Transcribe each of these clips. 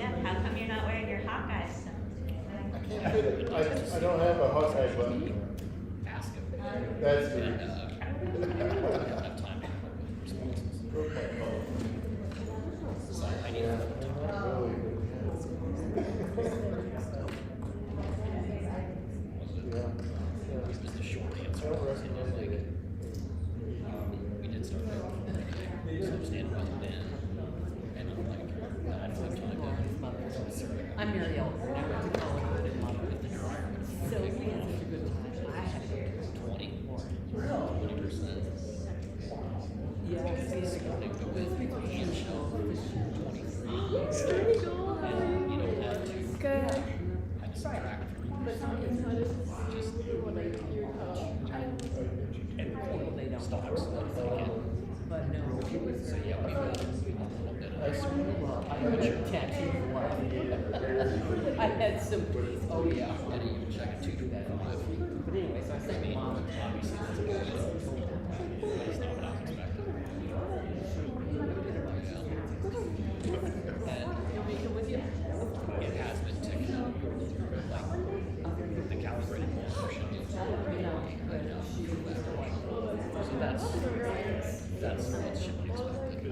Yeah, how come you're not wearing your Hawkeye stuff? I can't fit it. I don't have a Hawkeye button. Ask him. That's the And, reason. I don't have time to have responses. Broke my phone. So I need to have time. Really? Yeah. It's just a short answer. I don't recommend Like, it. we did start there. So I'm standing by the bin. And I'm like, I don't have time to. I'm Mary Ellen. I went to college in Monterey. With the dryer. So we had such a good time. I had a good time. 20%. Yeah, with people hand show. 23. Good. And you don't have to. Good. I just subtract But from just And people, they don't. stops. But no, it was. So yeah, we got a little bit of. Well, I had a tattoo for life. I had some, oh yeah. I didn't even check it too. But anyway, so I said to mom, Obviously, that's a good but it's not what I was expecting. And it has been ticking up, like the calibrated motion. So that's what should be expected.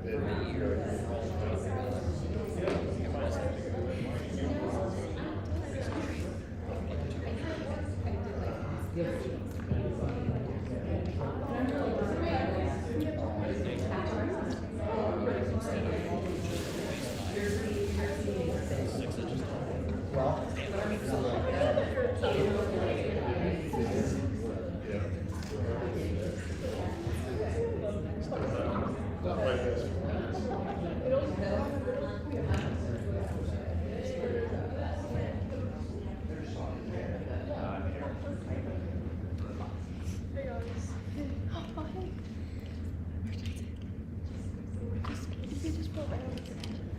For a year. Not my best.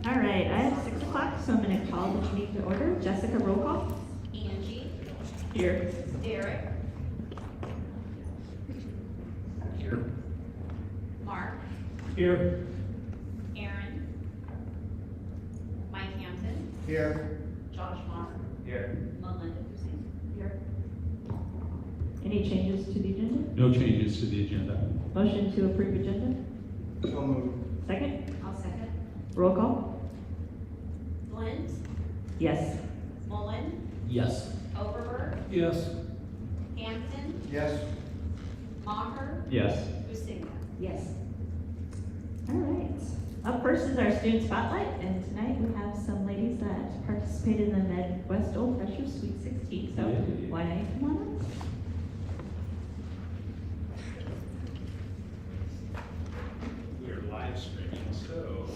All right, I have 6 o'clock, so I'm gonna call the meeting to order. Jessica, roll call. Angie, Here. Derek, Here. Mark, Here. Aaron, Mike Hampton, Here. Josh Moore, Here. Melinda Hussein. Here. Any changes to the agenda? No changes to the agenda. Motion to approve agenda? So moved. Second? I'll second. Roll call? Flint, Yes. Mullen, Yes. Overberg, Yes. Hampton, Yes. Maher, Yes. Husinga. Yes. All right. Up first is our student spotlight, and tonight we have some ladies that participated in the Midwest Old Freshers Sweet 16. So Yay. why don't you come on up? We're live streaming, so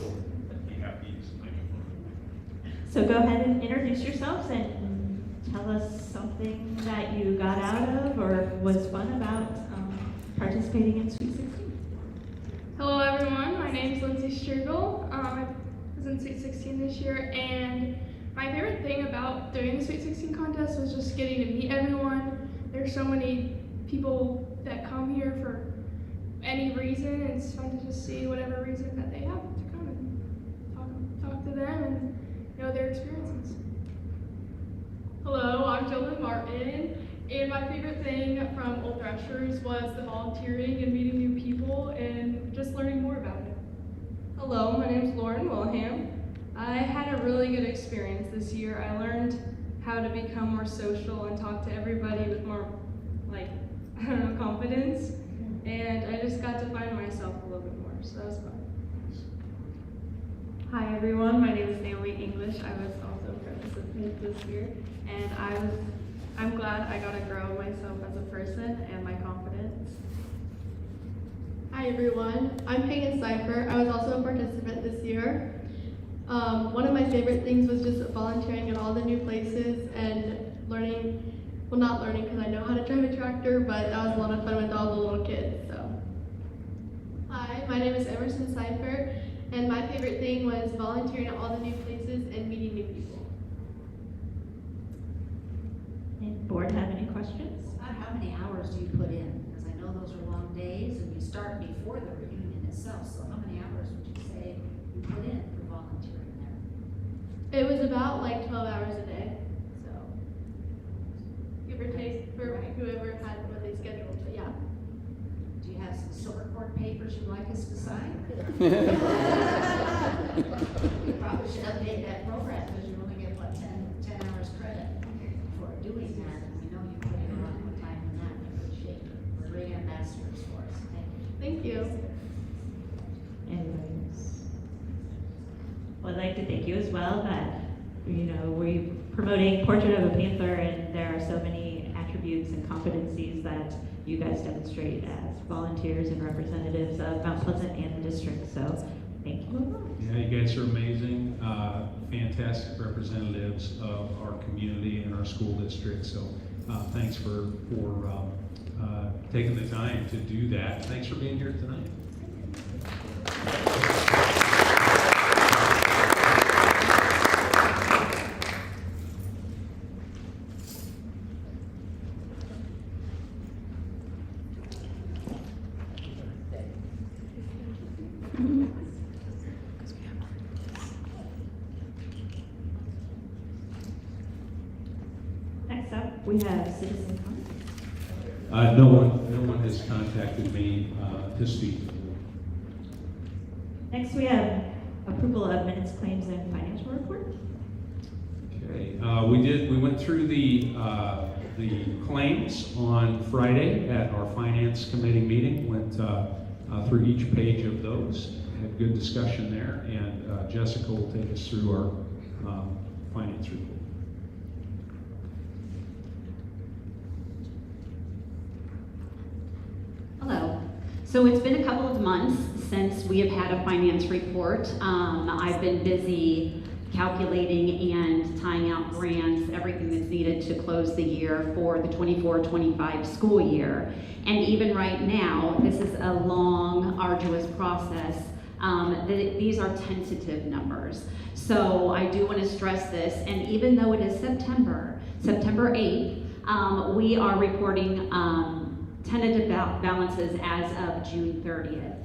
you have to use the microphone. So go ahead and introduce yourselves and tell us something that you got out of or was fun about participating in Sweet 16. Hello everyone, my name is Lindsay Strugel. I was in Sweet 16 this year, and my favorite thing about doing the Sweet 16 contest was just getting to meet everyone. There's so many people that come here for any reason, and it's fun to just see whatever reason that they have to come and talk to them and know their experiences. Hello, I'm Jolyn Martin, and my favorite thing from Old Threshers was the volunteering and meeting new people and just learning more about it. Hello, my name is Lauren Wilhelm. I had a really good experience this year. I learned how to become more social and talk to everybody with more, confidence. And I just got to find myself a little bit more, so that was fun. Hi everyone, my name is Naomi English. I was also a participant this year, and I'm glad I got to grow myself as a person and my confidence. Hi everyone, I'm Hagen Cipher. I was also a participant this year. One of my favorite things was just volunteering at all the new places and learning, well not learning because I know how to drive a tractor, but that was a lot of fun with all the little kids. So, hi, my name is Emerson Cipher, and my favorite thing was volunteering at all the new places and meeting new people. And board have any questions? How many hours do you put in? Because I know those are long days, and you start before the reunion itself, so how many hours would you say you put It was about like 12 hours a day, so give or take for whoever had what they scheduled, but yeah. Do you have some silver court papers you'd like us to sign? You probably should update that program because you only get, what, 10 hours credit for doing that. And we know you put in a lot more time than that. We appreciate you. We're great ambassadors for us. Thank you. Thank you. Anyways. Well, I'd like to thank you as well that, we're promoting Portrait of a Panther, and there are so many attributes and competencies that you guys demonstrate as volunteers and representatives of Mount Pleasant and the district, so thank you a lot. Yeah, you guys are amazing, fantastic representatives of our community and our school district. So thanks for taking the time to do that. Thanks for being here tonight. Next up, we have citizen comment. No one has contacted me to speak. Next, we have approval of minutes, claims, and financial report. Okay, we went through the claims on Friday at our finance committee meeting. Went through each page of those. Had good discussion there, and Jessica will take us through our finance report. Hello. So it's been a couple of months since we have had a finance report. I've been busy calculating and tying out grants, everything that's needed to close the year for the 24-25 school year. And even right now, this is a long, arduous process. These are tentative numbers. So I do want to stress this, and even though it is September 8th, we are reporting tentative balances as of June 30th.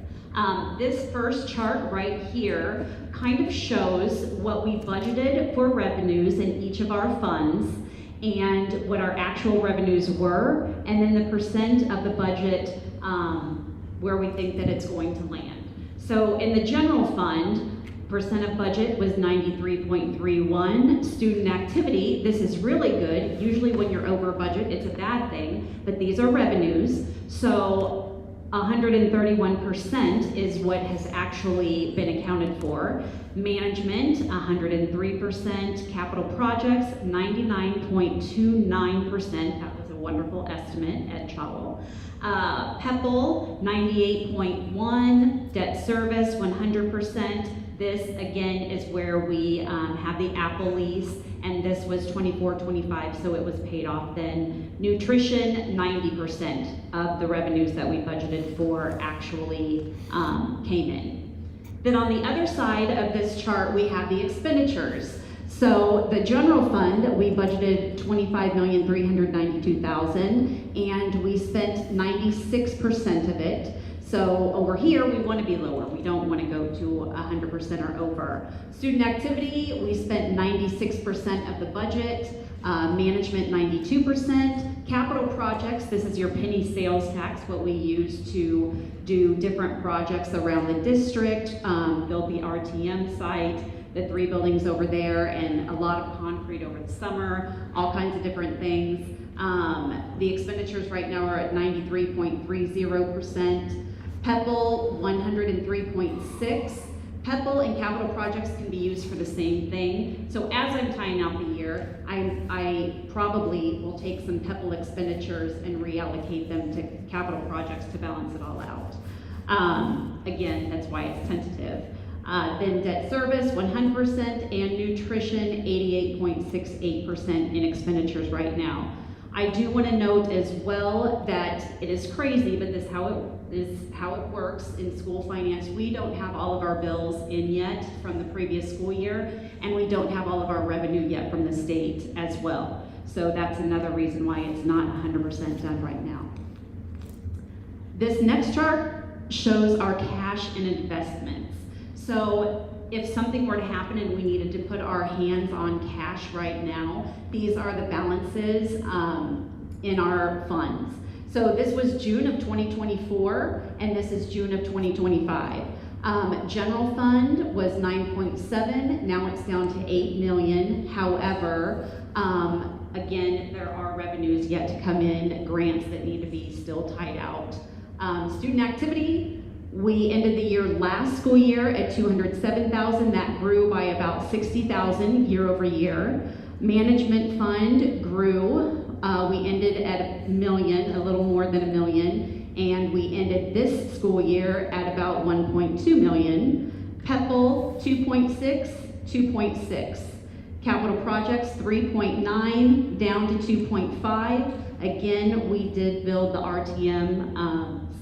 This first chart right here kind of shows what we budgeted for revenues in each of our funds and what our actual revenues were, and then the percent of the budget where we think that it's going to land. So in the general fund, percent of budget was 93.31. Student activity, this is really good. Usually when you're over budget, it's a bad thing, but these are revenues. So 131% is what has actually been accounted for. Management, 103%. Capital projects, 99.29%. That was a wonderful estimate at Chowell. PEPL, 98.1%. Debt service, 100%. This, again, is where we have the Apple lease, and this was 24-25, so it was paid off then. Nutrition, 90% of the revenues that we budgeted for actually came in. Then on the other side of this chart, we have the expenditures. So the general fund, we budgeted $25,392,000, and we spent 96% of it. So over here, we want to be lower. We don't want to go to 100% or over. Student activity, we spent 96% of the budget. Management, 92%. Capital projects, this is your penny sales tax, what we use to do different projects around the district, build the RTM site, the 3 buildings over there, and a lot of concrete over the summer, all kinds of different things. The expenditures right now are at 93.30%. PEPL, 103.6. PEPL and capital projects can be used for the same thing. So as I'm tying out the year, I probably will take some PEPL expenditures and reallocate them to capital projects to balance it all out. Again, that's why it's tentative. Then debt service, 100%, and nutrition, 88.68% in expenditures right now. I do want to note as well that it is crazy, but this is how it works in school finance. We don't have all of our bills in yet from the previous school year, and we don't have all of our revenue yet from the state as well. So that's another reason why it's not 100% done right now. This next chart shows our cash and investments. So if something were to happen and we needed to put our hands on cash right now, these are the balances in our funds. So this was June of 2024, and this is June of 2025. General fund was 9.7, now it's down to 8 million. However, again, there are revenues yet to come in, grants that need to be still tied out. Student activity, we ended the year last school year at 207,000. That grew by about 60,000 year over year. Management fund grew. We ended at $1 million, a little more than $1 million, and we ended this school year at about 1.2 million. PEPL 2.6, 2.6. Capital projects 3.9, down to 2.5. Again, we did build the RTM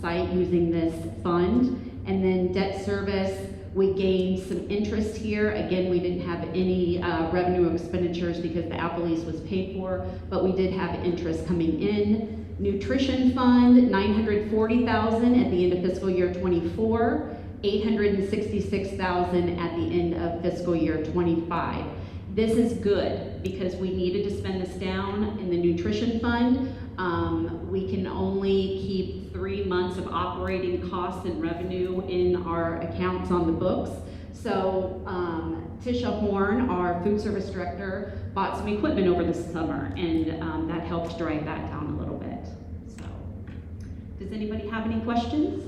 site using this fund. And then debt service, we gained some interest here. Again, we didn't have any revenue expenditures because the Apple lease was paid for, but we did have interest coming in. Nutrition fund, 940,000 at the end of fiscal year 24, 866,000 at the end of fiscal year 25. This is good because we needed to spend this down in the nutrition fund. We can only keep 3 months of operating costs and revenue in our accounts on the books. So Tisha Horn, our food service director, bought some equipment over the summer, and that helped drive that down a little bit. So, does anybody have any questions?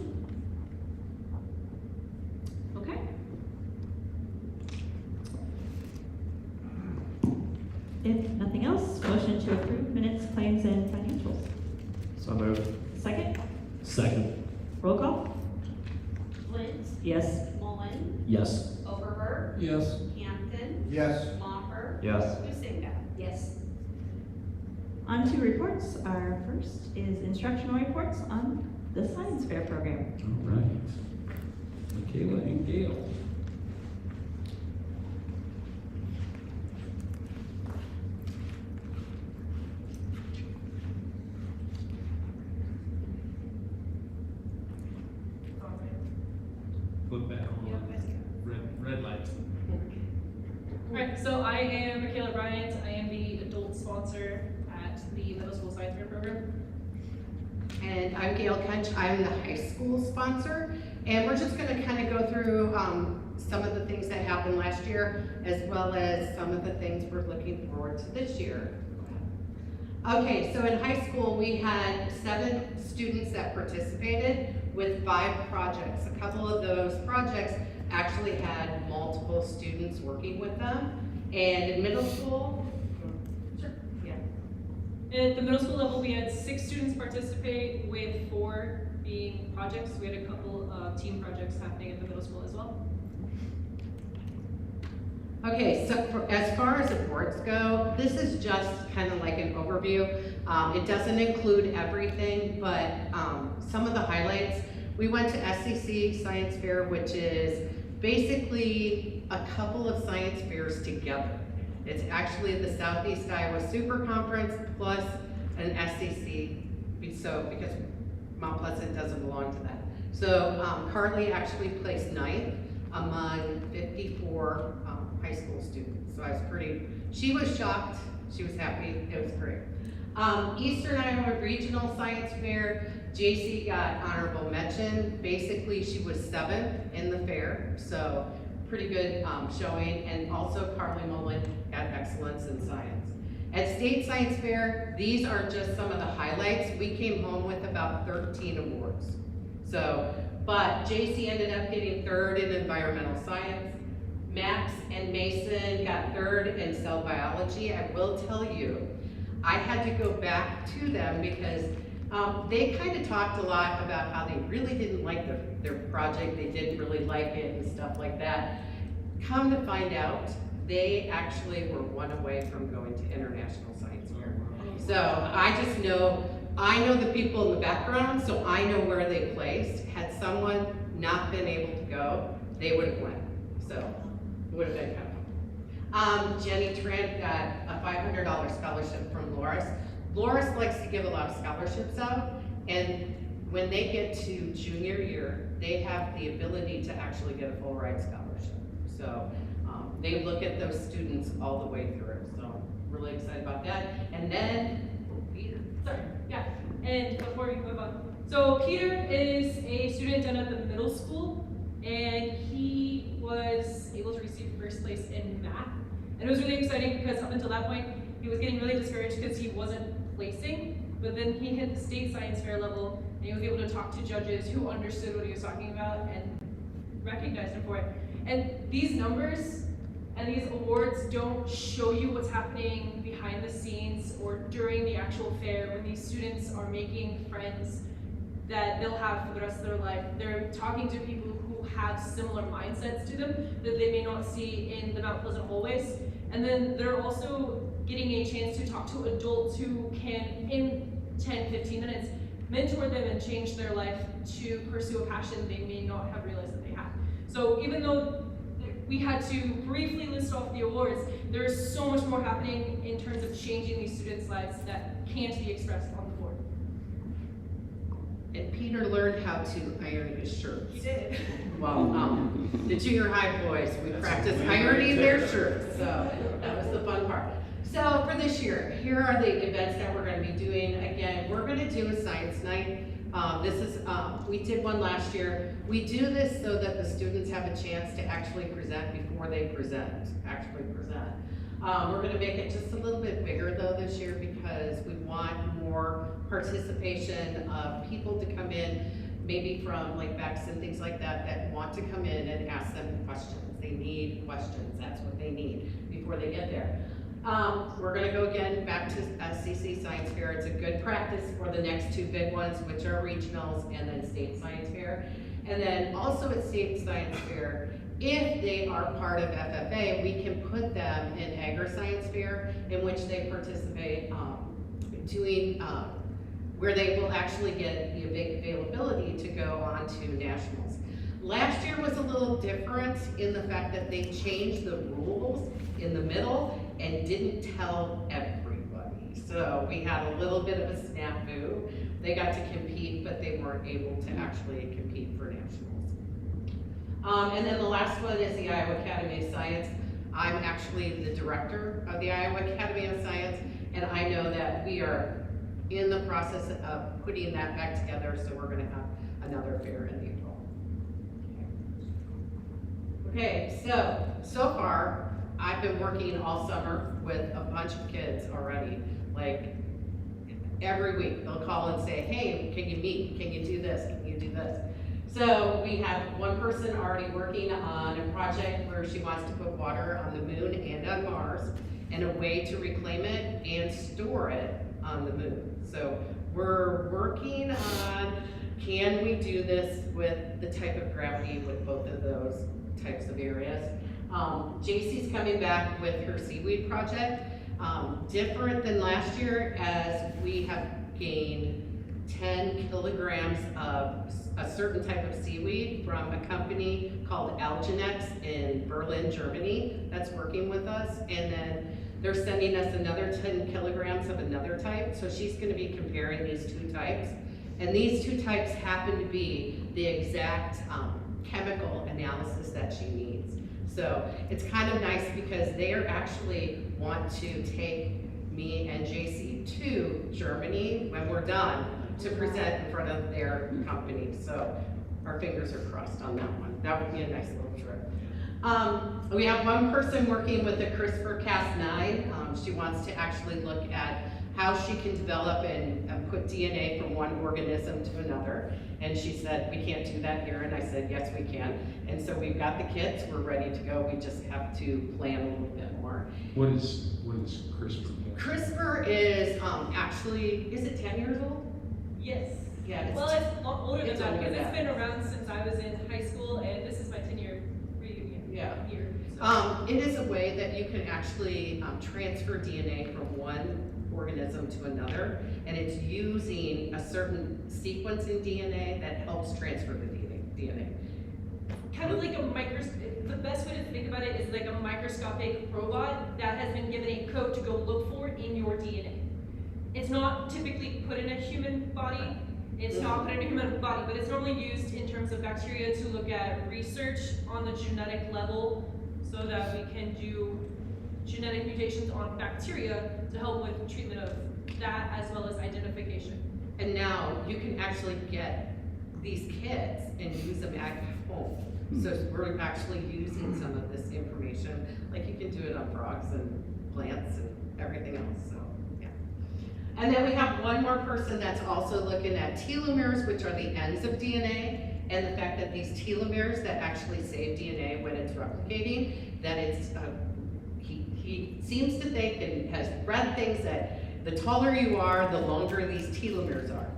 Okay. If nothing else, motion to approve minutes, claims, and financials. So moved. Second, Second. roll call? Flint, Yes. Mullen, Yes. Overberg, Yes. Hampton, Yes. Maher, Yes. Husinga. Yes. On to reports. Our first is instructional reports on the science fair program. All right. Michaela and Gail. Put that on. Red lights. Alright, so I am Michaela Bryant. I am the adult sponsor at the middle school science fair program. And I'm Gail Kunch, I'm the high school sponsor, and we're just gonna kind of go through some of the things that happened last year, as well as some of the things we're looking forward to this year. Okay, so in high school, we had 7 students that participated with 5 projects. A couple of those projects actually had multiple students working with them. And in middle school, sure, yeah. At the middle school level, we had 6 students participate, with 4 being projects. We had a couple of team projects happening at the middle school as well. Okay, so as far as awards go, this is just kind of like an overview. It doesn't include everything, but some of the highlights. We went to SCC Science Fair, which is basically a couple of science fairs together. It's actually the Southeast Iowa Super Conference plus an SCC, so because Mount Pleasant doesn't belong to that. So Carly actually placed 9th among 54 high school students. So I was she was shocked, she was happy, it was great. Eastern Iowa Regional Science Fair, JC got honorable mention. Basically, she was 7th in the fair, so pretty good showing. And also Carly Mullen got excellence in science. At State Science Fair, these are just some of the highlights. We came home with about 13 awards. So, but JC ended up getting 3rd in environmental science. Max and Mason got 3rd in cell biology. I will tell you, I had to go back to them because they kind of talked a lot about how they really didn't like their project. They didn't really like it and stuff like that. Come to find out, they actually were 1 away from going to International Science Fair. So I just know, I know the people in the background, so I know where they placed. Had someone not been able to go, they would have went. So it would have been kind of fun. Jenny Trent got a $500 scholarship from Loris. Loris likes to give a lot of scholarships out, and when they get to junior year, they have the ability to actually get a full ride scholarship. So they look at those students all the way through. So I'm really excited about that. And then, Peter. Sorry, yeah. And before we move on, so Peter is a student down at the middle school, and he was able to receive first place in math. And it was really exciting because up until that point, he was getting really discouraged because he wasn't placing. But then he hit the state science fair level, and he was able to talk to judges who understood what he was talking about and recognized him for it. And these numbers and these awards don't show you what's happening behind the scenes or during the actual fair when these students are making friends that they'll have for the rest of their life. They're talking to people who have similar mindsets to them that they may not see in the Mount Pleasant hallways. And then they're also getting a chance to talk to adults who can, in 10, 15 minutes, mentor them and change their life to pursue a passion they may not have realized that they have. So even though we had to briefly list off the awards, there's so much more happening in terms of changing these students' lives that can't be expressed on the board. And Peter learned how to iron his shirts. He did. Well, the junior high boys, we practiced ironing their shirts, so that was the fun part. So for this year, here are the events that we're going to be doing. Again, we're going to do a science night. We did one last year. We do this so that the students have a chance to actually present before they actually present. We're going to make it just a little bit bigger though this year because we want more participation of people to come in, maybe from like Bex and things like that, that want to come in and ask them questions. They need questions. That's what they need before they get there. We're going to go again back to SCC Science Fair. It's a good practice for the next two big ones, which are regionals and then State Science Fair. And then also at State Science Fair, if they are part of FFA, we can put them in Agri-Science Fair, in which they participate doing, where they will actually get the availability to go on to nationals. Last year was a little different in the fact that they changed the rules in the middle and didn't tell everybody. So we had a little bit of a snafu. They got to compete, but they weren't able to actually compete for nationals. And then the last one is the Iowa Academy of Science. I'm actually the director of the Iowa Academy of Science, and I know that we are in the process of putting that back together, so we're gonna have another fair in April. Okay, so far, I've been working all summer with a bunch of kids already. Like, every week, they'll call and say, hey, can you meet? Can you do this? Can you do this? So we have one person already working on a project where she wants to put water on the moon and on Mars, and a way to reclaim it and store it on the moon. So we're working on, can we do this with the type of gravity with both of those types of areas? JC's coming back with her seaweed project. Different than last year, as we have gained 10 kilograms of a certain type of seaweed from a company called Algenex in Berlin, Germany, that's working with us. And then they're sending us another 10 kilograms of another type. So she's going to be comparing these two types. And these two types happen to be the exact chemical analysis that she needs. So it's kind of nice because they are actually want to take me and JC to Germany when we're done to present in front of their company. So our fingers are crossed on that one. That would be a nice little trip. We have one person working with the CRISPR-Cas9. She wants to actually look at how she can develop and put DNA from one organism to another. And she said, we can't do that here. And I said, yes, we can. And so we've got the kits, we're ready to go. We just have to plan a little bit more. What is CRISPR? CRISPR is actually, is it 10 years old? Yes. Yeah. Well, it's a lot older than it's that older because than it's that. been around since I was in high school, and this is my 10-year reunion year. So. It is a way that you can actually transfer DNA from one organism to another, and it's using a certain sequence in DNA that helps transfer the DNA. Kind of like a the best way to think about it is like a microscopic robot that has been given a code to go look for in your DNA. It's not typically put in a human body, It's not put in human body, but it's normally used in terms of bacteria to look at research on the genetic level so that we can do genetic mutations on bacteria to help with treatment of that as well as identification. And now you can actually get these kits and use them at home. So we're actually using some of this information, like you can do it on frogs and plants and everything else, so, yeah. And then we have one more person that's also looking at telomeres, which are the ends of DNA, and the fact that these telomeres that actually save DNA when it's replicating, that it's, he seems to think and has read things that the taller you are, the longer these telomeres are.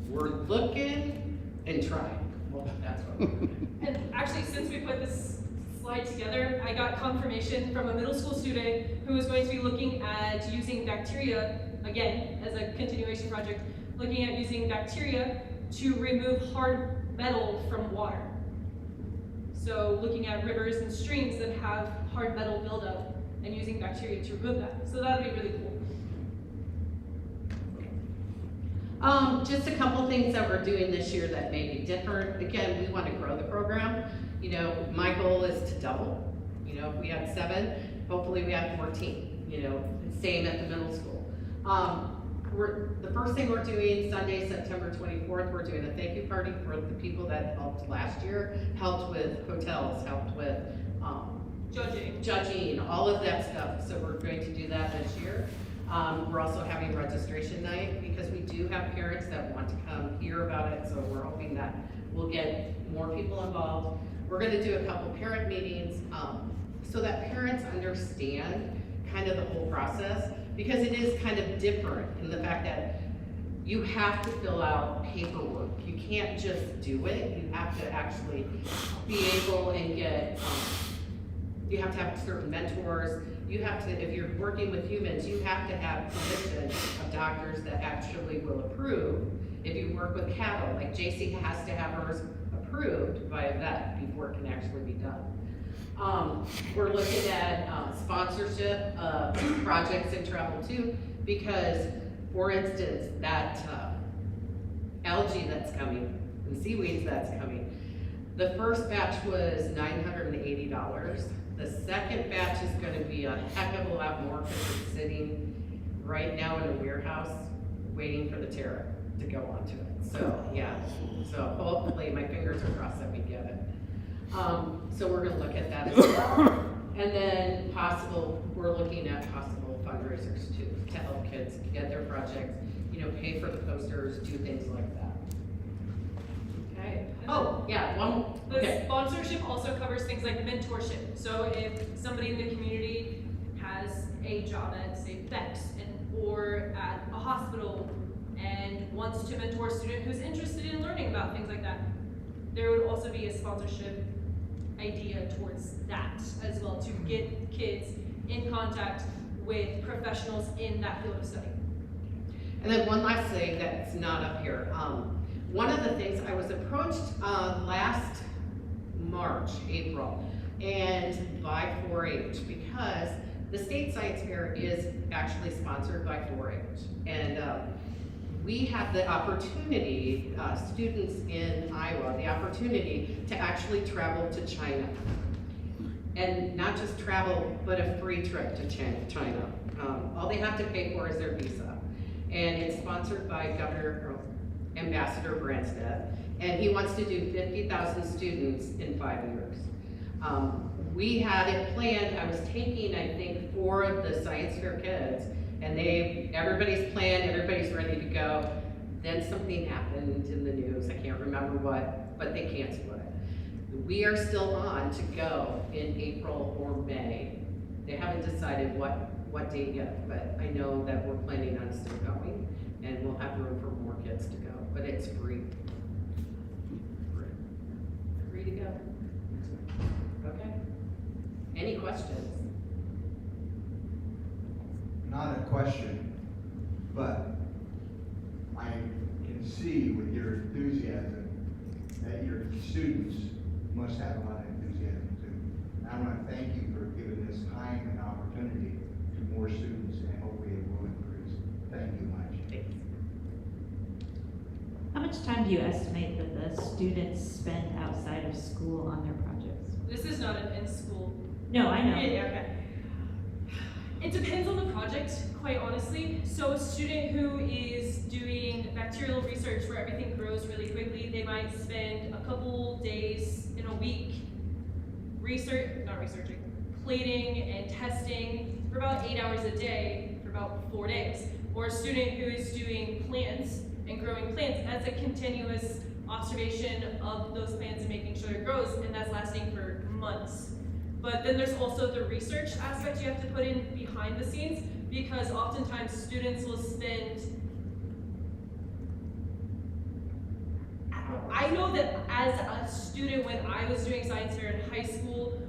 We're looking and trying. Well, that's what we're doing. And actually, since we put this slide together, I got confirmation from a middle school student who is going to be looking at using bacteria, again, as a continuation project, looking at using bacteria to remove hard metal from water. So looking at rivers and streams that have hard metal buildup and using bacteria to remove that. So that would be really cool. Just a couple things that we're doing this year that may be different. Again, we want to grow the program. You know, my goal is to double. You know, if we had 7, hopefully we have 14. You know, same at the middle school. The first thing we're doing Sunday, September 24th, we're doing a thank you party for the people that helped last year, helped with hotels, helped with judging, all of that stuff. So we're going to do that this year. We're also having registration night because we do have parents that want to come hear about it. So we're hoping that we'll get more people involved. We're going to do a couple parent meetings so that parents understand kind of the whole process, because it is kind of different in the fact that you have to fill out paperwork. You can't just do it. You have to actually be able and get, you have to have certain mentors. You have to, if you're working with humans, you have to have permission of doctors that actually will approve. If you work with cattle, like JC has to have hers approved by a vet before it can actually be done. We're looking at sponsorship of projects in travel too, because, for instance, that algae that's coming, the seaweeds that's coming, the first batch was $980. The second batch is going to be a heck of a lot more because it's sitting right now in a warehouse waiting for the tariff to go onto it. So, yeah, so hopefully my fingers are crossed that we get it. So we're going to look at that as well. And then we're looking at possible fundraisers too, to help kids get their projects, you know, pay for the posters, do things like that. Okay. Oh, yeah, The sponsorship also covers things like mentorship. So if somebody in the community has a job at, say, Bex or at a hospital and wants to mentor a student who's interested in learning about things like that, there would also be a sponsorship idea towards that as well, to get kids in contact with professionals in that field of study. And then one last thing that's not up here. One of the things, I was approached last March, April, and by 4-H, because the state science fair is actually sponsored by 4-H. And we have the opportunity, students in Iowa, the opportunity to actually travel to China. And not just travel, but a free trip to China. All they have to pay for is their visa. And it's sponsored by Ambassador Branstad, and he wants to do 50,000 students in 5 years. We had it planned. I was taking, I think, 4 of the science fair kids, and everybody's planned, everybody's ready to go. Then something happened in the news, I can't remember what, but they canceled it. We are still on to go in April or May. They haven't decided what date yet, but I know that we're planning on still going, and we'll have room for more kids to go, but it's free. Free to go. Okay. Any questions? Not a question, but I can see with your enthusiasm that your students must have a lot of enthusiasm too. And I want to thank you for giving this time and opportunity to more students, and hopefully it will increase. Thank you much. Thanks. How much time do you estimate that the students spend outside of school on their projects? This is not an in-school. No, I know. Yeah, okay. It depends on the project, quite honestly. So a student who is doing bacterial research where everything grows really quickly, they might spend a couple days in a week plating and testing for about 8 hours a day for about 4 days. Or a student who is doing plants and growing plants, that's a continuous observation of those plants and making sure it grows, and that's lasting for months. But then there's also the research aspect you have to put in behind the scenes, because oftentimes students will spend, I know that as a student when I was doing science fair in high school,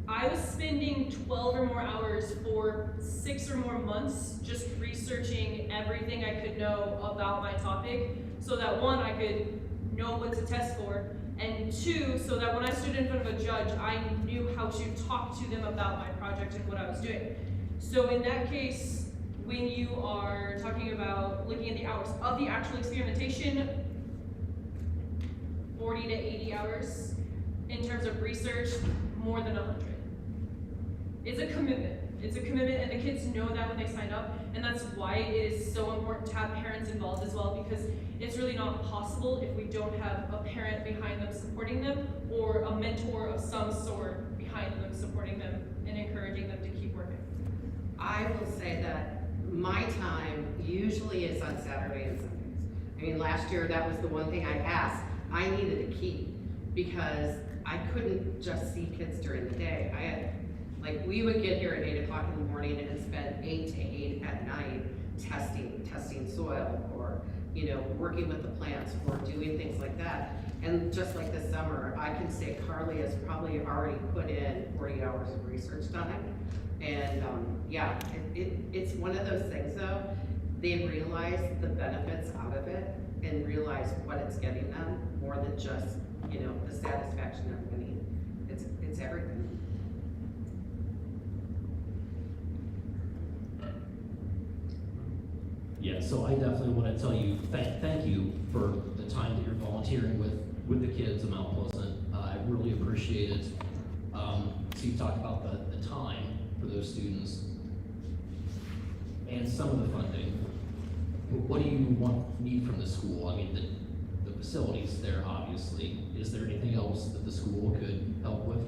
I was spending 12 or more hours for 6 or more months just researching everything I could know about my topic, so that one, I could know what to test for, and two, so that when I stood in front of a judge, I knew how to talk to them about my project and what I was doing. So in that case, when you are talking about looking at the hours of the actual experimentation, 40 to 80 hours. In terms of research, more than 100. It's a commitment. It's a commitment, and the kids know that when they sign up, and that's why it is so important to have parents involved as well, because it's really not possible if we don't have a parent behind them supporting them, or a mentor of some sort behind them supporting them and encouraging them to keep working. I will say that my time usually is on Saturday and Sundays. I mean, last year, that was the one thing I asked. I needed a key, because I couldn't just see kids during the day. I had, like, we would get here at 8 o'clock in the morning and spend 8 to 8 at night testing soil, or, you know, working with the plants, or doing things like that. And just like this summer, I can say Carly has probably already put in 40 hours of research time. And yeah, it's one of those things though, they realize the benefits out of it and realize what it's getting them, more than just, you know, the satisfaction of winning. It's everything. Yeah, so I definitely want to tell you, thank you for the time that you're volunteering with the kids of Mount Pleasant. I really appreciate it. So you talked about the time for those students and some of the funding. What do you need from the school? I mean, the facilities there, obviously. Is there anything else that the school could help with?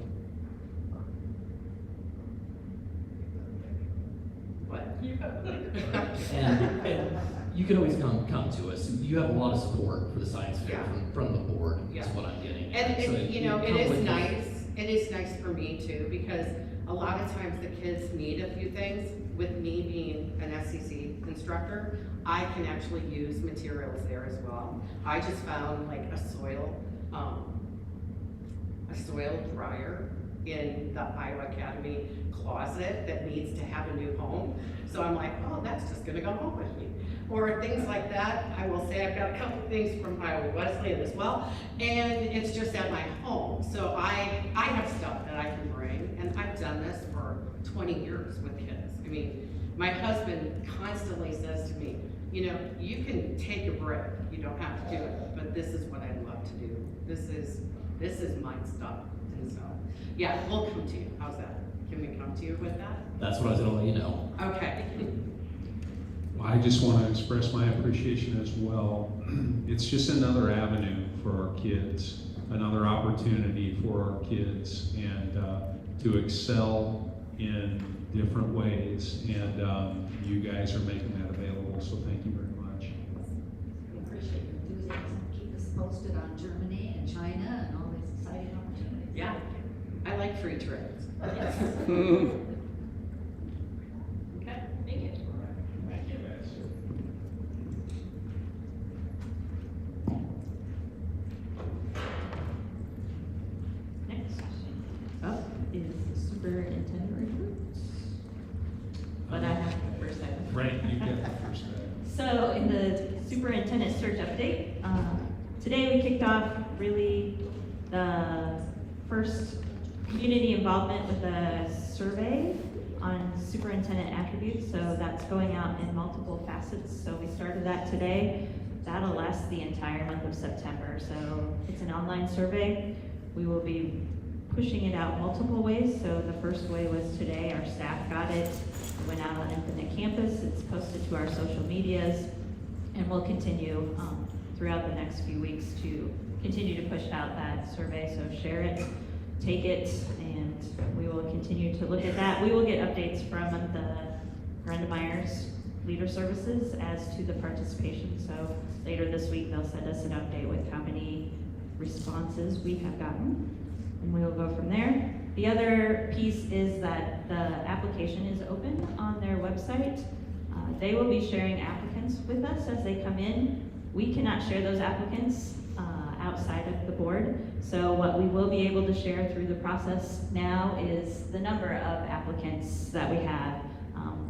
What? And you can always come to us. You have a lot of support for the science fair from the board, is what I'm getting at. And So you know, come it is with nice. It is nice for me too, because a lot of times the kids need a few things. With me being an SCC instructor, I can actually use materials there as well. I just found like a soil dryer in the Iowa Academy closet that needs to have a new home. So I'm like, oh, that's just gonna go home with me. Or things like that. I will say I've got a couple things from Iowa Wesleyan as well, and it's just at my home. So I have stuff that I can bring, and I've done this for 20 years with kids. I mean, my husband constantly says to me, you know, you can take a break, you don't have to do it, but this is what I love to do. This is my stuff. And so, yeah, we'll come to you. How's that? Can we come to you with that? That's what I was gonna let you know. Okay. I just want to express my appreciation as well. It's just another avenue for our kids, another opportunity for our kids, and to excel in different ways. And you guys are making that available, so thank you very much. We appreciate your enthusiasm. Keep us posted on Germany and China and all these exciting opportunities. Yeah, I like free trips. Yes. Okay. Thank you. Thank you, guys. Next up is the superintendent report. But I have the first item. Right, you get the first item. So in the superintendent search update, today we kicked off really the first community involvement with a survey on superintendent attributes. So that's going out in multiple facets. So we started that today. that'll last the entire month of September. So it's an online survey. We will be pushing it out multiple ways. So the first way was today, our staff got it. It went out on Infinite Campus. It's posted to our social medias, and we'll continue throughout the next few weeks to continue to push out that survey. So share it, take it, and we will continue to look at that. We will get updates from the Brenda Myers Leader Services as to the participation. So later this week, they'll send us an update with how many responses we have gotten, and we will go from there. The other piece is that the application is open on their website. They will be sharing applicants with us as they come in. We cannot share those applicants outside of the board. So what we will be able to share through the process now is the number of applicants that we have,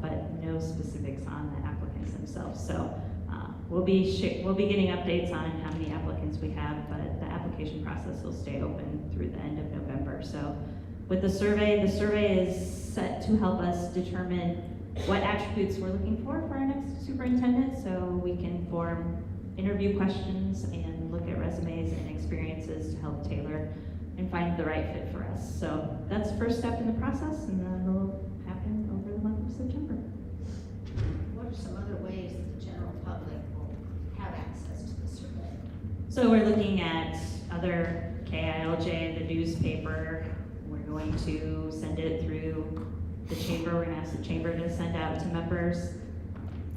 but no specifics on the applicants themselves. So we'll be getting updates on how many applicants we have, but the application process will stay open through the end of November. So with the survey is set to help us determine what attributes we're looking for our next superintendent, so we can form interview questions and look at resumes and experiences to help tailor and find the right fit for us. So that's the first step in the process, and then it'll happen over the month of September. What are some other ways that the general public will have access to the survey? So we're looking at other KILJ, the newspaper. We're going to send it through the chamber. We're gonna ask the chamber to send out to members.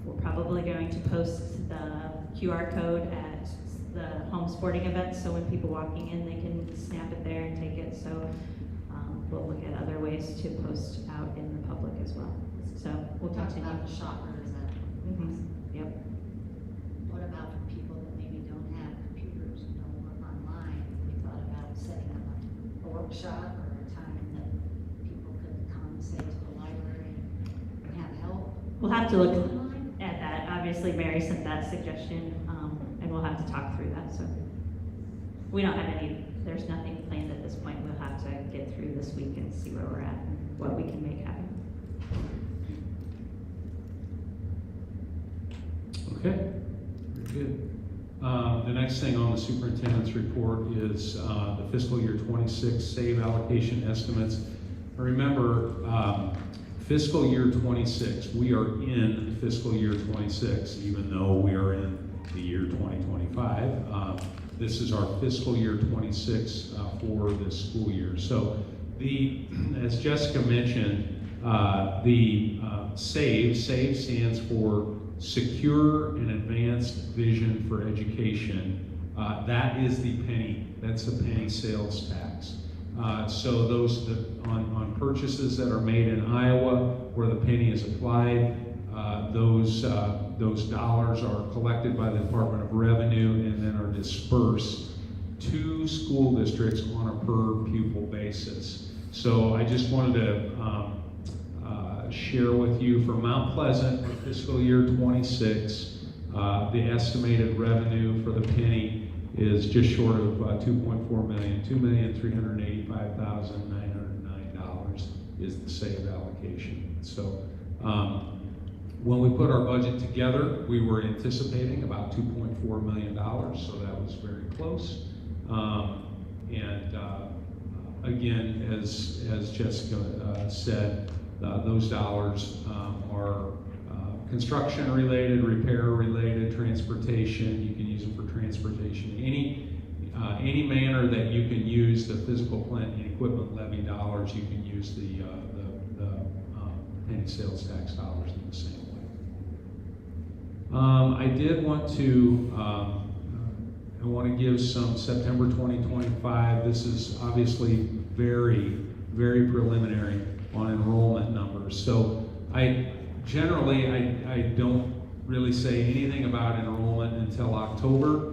We're probably going to post the QR code at the home sporting events, so when people walking in, they can snap it there and take it. So we'll look at other ways to post out in the public as well. So we'll Talk continue. about the shoppers. Yep. What about for people that maybe don't have computers and don't work online? We thought about setting up a workshop or a time that people could come, say, to the library and have help. We'll have to look Online? at that. Obviously, Mary sent that suggestion, and we'll have to talk through that. So we don't have there's nothing planned at this point. We'll have to get through this week and see where we're at and what we can make happen. Okay, very good. The next thing on the superintendent's report is the fiscal year 26 save allocation estimates. Remember, fiscal year 26, we are in fiscal year 26, even though we are in the year 2025. This is our fiscal year 26 for this school year. So as Jessica mentioned, the SAVE stands for Secure and Advanced Vision for Education. That is the penny. That's the penny sales tax. So those on purchases that are made in Iowa, where the penny is applied, those dollars are collected by the Department of Revenue and then are dispersed to school districts on a per pupil basis. So I just wanted to share with you for Mount Pleasant for fiscal year 26, the estimated revenue for the penny is just short of $2.4 million, $2,385,909 is the SAVE allocation. So when we put our budget together, we were anticipating about $2.4 million, so that was very close. Again, as Jessica said, those dollars are construction related, repair related, transportation. You can use them for transportation. Any manner that you can use the physical plant and equipment levy dollars, you can use the penny sales tax dollars in the same way. I did want to I want to give some September 2025. This is obviously very, very preliminary on enrollment numbers. So I don't really say anything about enrollment until October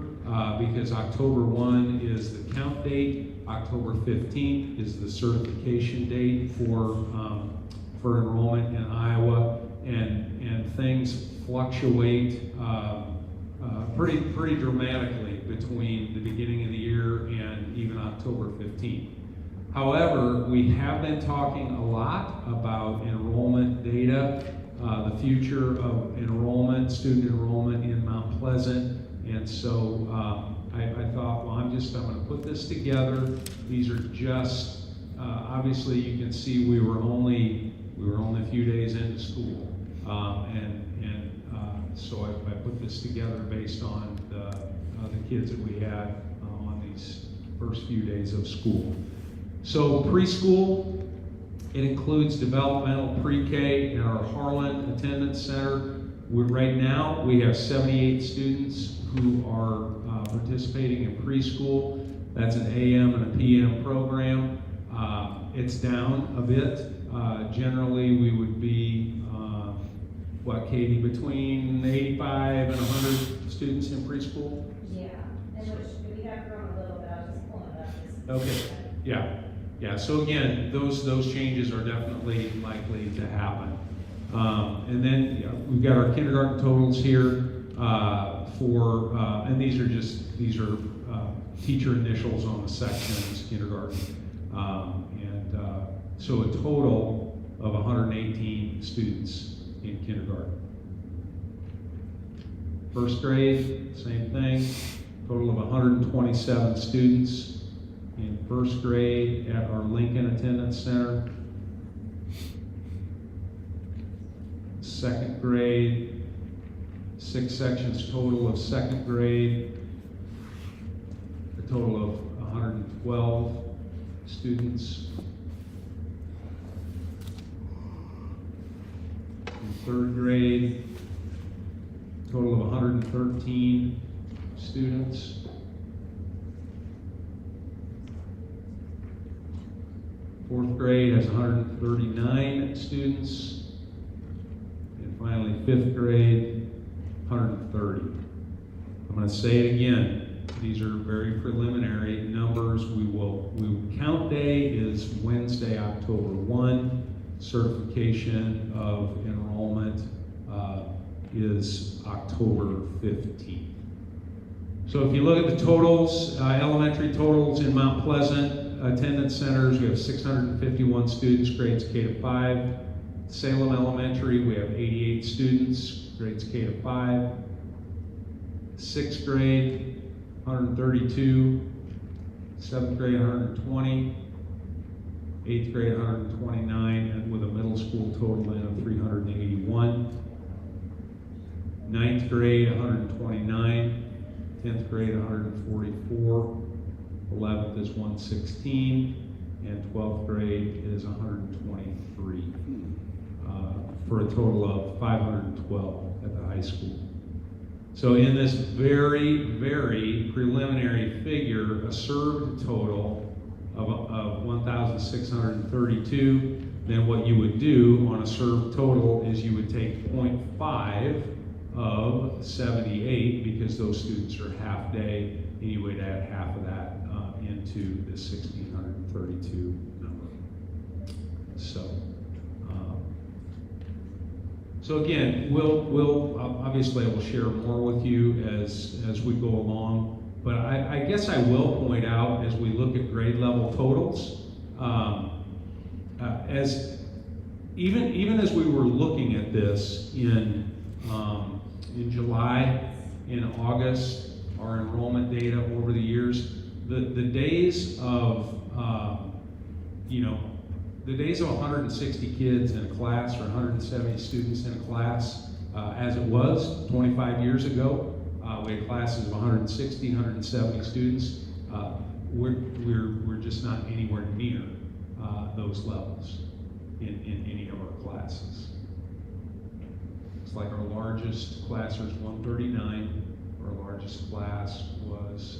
because October 1 is the count date. October 15th is the certification date for enrollment in Iowa, and things fluctuate pretty dramatically between the beginning of the year and even October 15th. However, we have been talking a lot about enrollment data, the future of enrollment, student enrollment in Mount Pleasant, And so I thought, well, I'm going to put this together. These are just, obviously you can see we were only a few days into school. So I put this together based on the kids that we had on these first few days of school. So preschool, it includes developmental pre-K in our Harlan Attendance Center. Right now, we have 78 students who are participating in preschool. That's an AM and a PM program. It's down a bit. Generally, we would be, Katie, between 85 and 100 students in preschool? Yeah, and which we have grown a little bit. I was just pulling it up. Okay, yeah. So again, those changes are definitely likely to happen. And then we've got our kindergarten totals here and these are teacher initials on the sections, kindergarten. So a total of 118 students in kindergarten. First grade, same thing, total of 127 students in first grade at our Lincoln Attendance Center. Second grade, 6 sections total of second grade, a total of 112 students. In third grade, total of 113 students. Fourth grade has 139 students. And finally, fifth grade, 130. I'm going to say it again. These are very preliminary numbers. Count day is Wednesday, October 1. Certification of enrollment is October 15th. So if you look at the totals, elementary totals in Mount Pleasant attendance centers, we have 651 students, grades K to 5. Salem Elementary, we have 88 students, grades K to 5. Sixth grade, 132. Seventh grade, 120. Eighth grade, 129, and with a middle school total in of 381. Ninth grade, 129. 10th grade, 144. 11th is 116, and 12th grade is 123, for a total of 512 at the high school. So in this very, very preliminary figure, a served total of 1,632, then what you would do on a served total is you would take 0.5 of 78, because those students are half day, and you would add half of that into this 1,632 number. So again, we'll obviously I will share more with you as we go along. But I guess I will point out, as we look at grade level totals, even as we were looking at this in July, in August, our enrollment data over the years, the days of the days of 160 kids in a class or 170 students in a class, as it was 25 years ago. We had classes of 160, 170 students. We're just not anywhere near those levels in any of our classes. It's like our largest class was 139. Our largest class was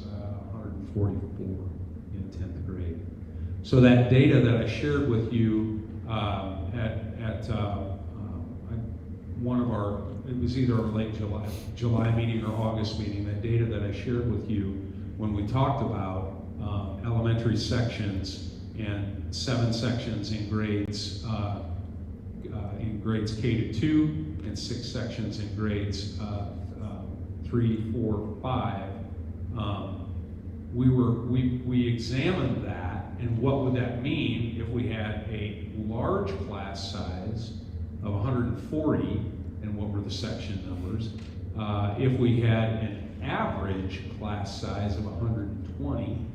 144 in 10th grade. So that data that I shared with you at one of our, it was either our late July meeting or August meeting, that data that I shared with you when we talked about elementary sections and 7 sections in grades K to 2 and 6 sections in grades 3, 4, 5. We examined that, and what would that mean if we had a large class size of 140, and what were the section numbers, if we had an average class size of 120,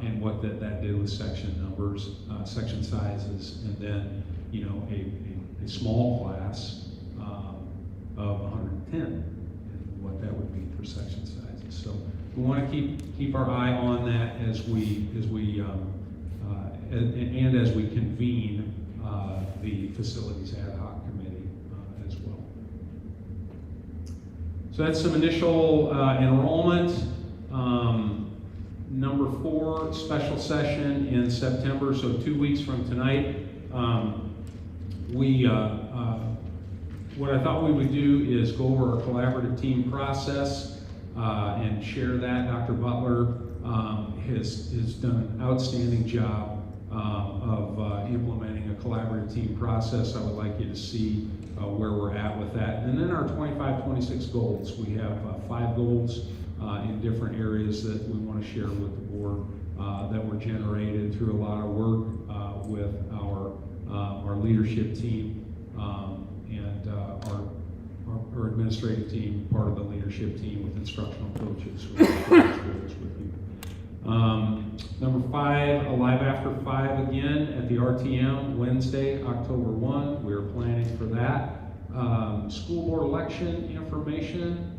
and what that did with section numbers, section sizes, and then, you know, a small class of 110, and what that would mean for section sizes. So we want to keep our eye on that as we and as we convene the facilities ad hoc committee as well. So that's some initial enrollment. Number 4, special session in September, so 2 weeks from tonight. What I thought we would do is go over our collaborative team process and share that. Dr. Butler has done an outstanding job of implementing a collaborative team process. I would like you to see where we're at with that. And then our 25-26 goals. We have 5 goals in different areas that we want to share with the board that were generated through a lot of work with our leadership team and our administrative team, part of the leadership team with instructional coaches who are sharing those goals with you. Number 5, Alive After 5 again at the RTM Wednesday, October 1. We're planning for that. School board election information.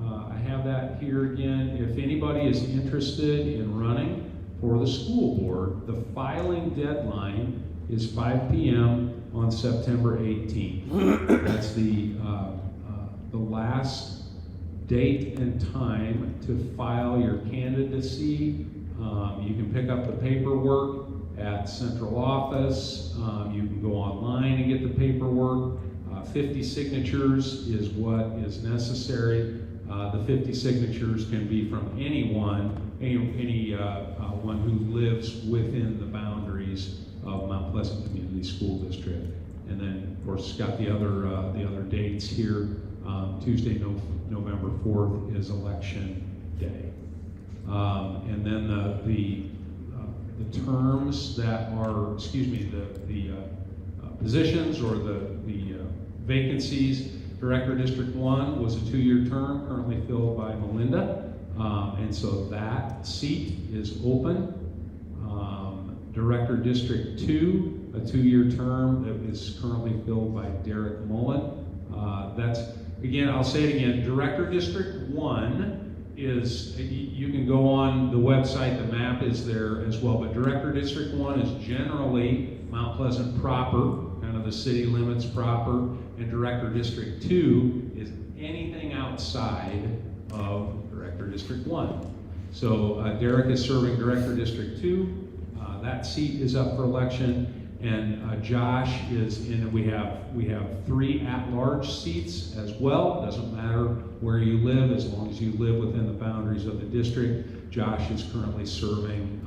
I have that here again. If anybody is interested in running for the school board, the filing deadline is 5 p.m. on September 18th. That's the last date and time to file your candidacy. You can pick up the paperwork at central office. You can go online and get the paperwork. 50 signatures is what is necessary. The 50 signatures can be from anyone who lives within the boundaries of Mount Pleasant Community School District. And then, of course, it's got the other dates here. Tuesday, November 4th is election day. And then the terms that are, the positions or the vacancies. Director District 1 was a 2-year term, currently filled by Melinda. And so that seat is open. Director District 2, a 2-year term that is currently filled by Derek Mullen. That's, again, I'll say it again, Director District 1 is, you can go on the website, the map is there as well, but Director District 1 is generally Mount Pleasant proper, kind of the city limits proper, and Director District 2 is anything outside of Director District 1. So Derek is serving Director District 2. That seat is up for election, and Josh is in. We have 3 at-large seats as well. Doesn't matter where you live, as long as you live within the boundaries of the district. Josh is currently serving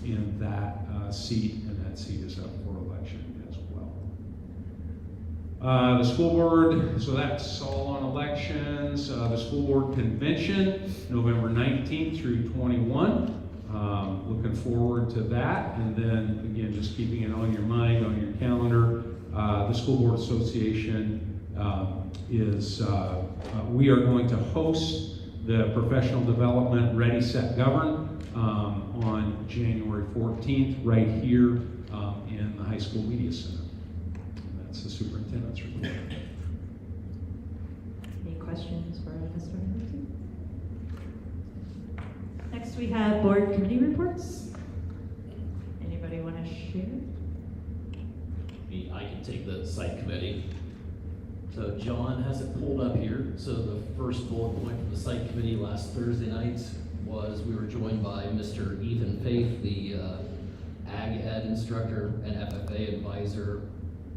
in that seat, and that seat is up for election as well. The school board, so that's all on elections. The school board convention, November 19th through 21. Looking forward to that. And then, again, just keeping it on your mind, on your calendar, the School Board Association we are going to host the professional development Ready, Set, Govern on January 14th right here in the High School Media Center. And that's the superintendent's report. Any questions for Mr. Henderson? Next, we have board committee reports. Anybody want to share? I can take the site committee. So John has it pulled up here. So the first bullet point from the site committee last Thursday night was we were joined by Mr. Ethan Faith, the Ag Ed instructor and FFA advisor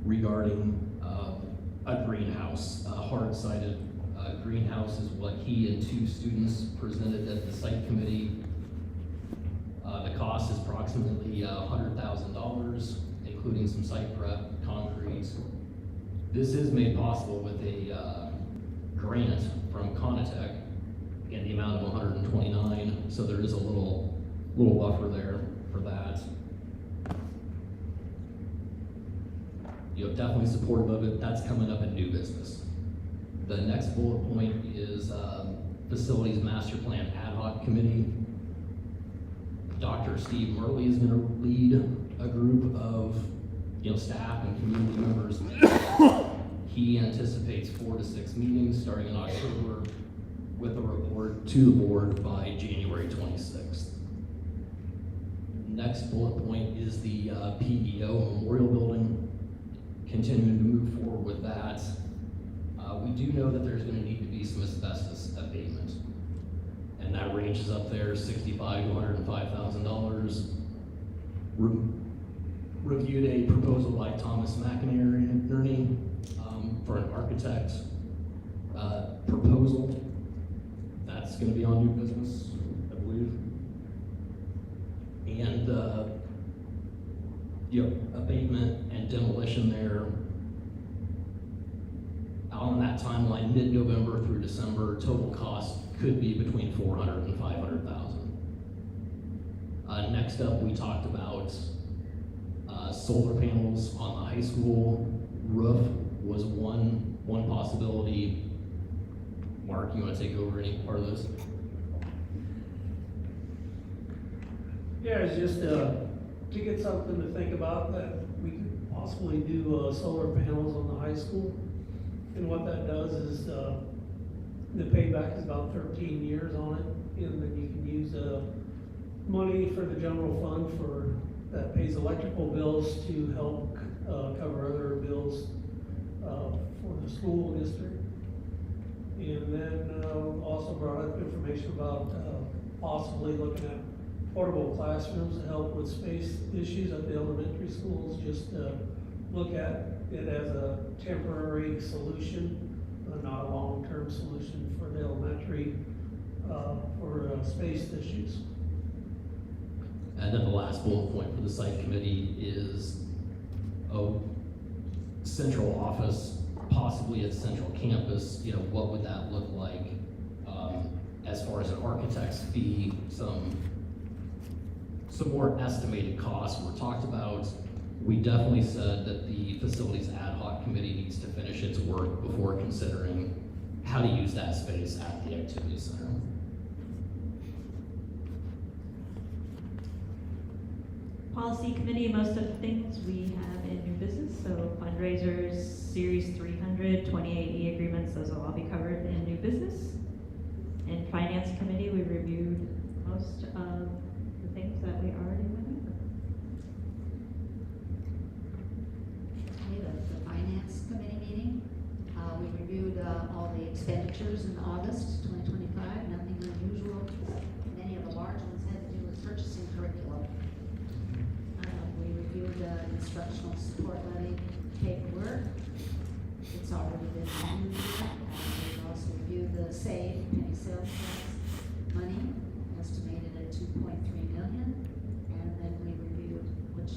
regarding a greenhouse, a hard-sided greenhouse is what he and 2 students presented at the site committee. The cost is approximately $100,000, including some site prep, concrete. This is made possible with a grant from Conitec in the amount of $129, so there is a little buffer there for that. You know, definitely supportive of it. That's coming up in new business. The next bullet point is Facilities Master Plan Ad Hoc Committee. Dr. Steve Murley is going to lead a group of staff and community members. He anticipates 4 to 6 meetings starting in October with a report to the board by January 26th. Next bullet point is the PEO Memorial Building. Continuing to move forward with that. We do know that there's going to need to be some asbestos abatement, and that ranges up there $65,000 to $105,000. Reviewed a proposal by Thomas McInerney for an architect proposal. That's going to be on new business, I believe. And abatement and demolition there. On that timeline, mid-November through December, total cost could be between $400,000 and $500,000. Next up, we talked about solar panels on the high school roof was one possibility. Mark, you want to take over any part of this? Yeah, it's just to get something to think about, that we could possibly do solar panels on the high school. And what that does is the payback is about 13 years on it, and then you can use money for the general fund that pays electrical bills to help cover other bills for the school district. And then also brought up information about possibly looking at portable classrooms to help with space issues at the elementary schools. Just look at it as a temporary solution, not a long-term solution for the elementary for space issues. And then the last bullet point for the site committee is central office, possibly at central campus. What would that look like as far as an architect's fee, some more estimated costs were talked about. We definitely said that the facilities ad hoc committee needs to finish its work before considering how to use that space at the activity center. Policy committee, most of the things we have in new business, so fundraisers, series 300, 28E agreements, those will all be covered in new business. In finance committee, we reviewed most of the things that we already went over. Okay, the finance committee meeting, we reviewed all the expenditures in August 2025, nothing unusual. Many of the large ones had to do with purchasing curriculum. We reviewed instructional support levy paperwork. It's already been reviewed. We've also reviewed the SAVE penny sales tax money, estimated at $2.3 million. And then we reviewed, which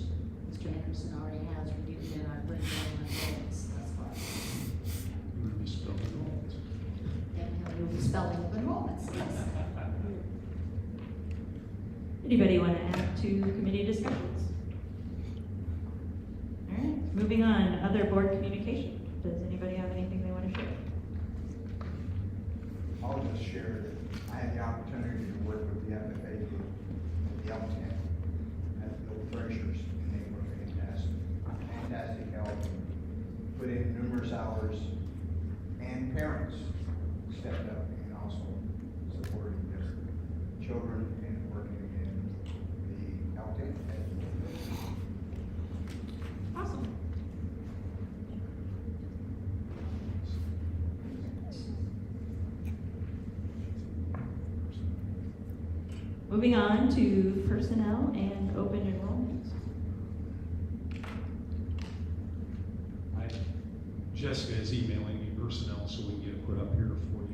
Mr. Anderson already has reviewed in our bridge enrollments thus far. We'll be spelling enrollments. And we'll be spelling of enrollments, yes. Anybody want to add to committee discussions? All right, moving on, other board communication. Does anybody have anything they want to share? I'll just share that I had the opportunity to work with the FFA group at the LTN at Bill Fraser's, and they were fantastic help, put in numerous hours, and parents stepped up and also supported their children and working in the LTN. Awesome. Moving on to personnel and open enrollment. Jessica is emailing me personnel so we can get it put up here for you.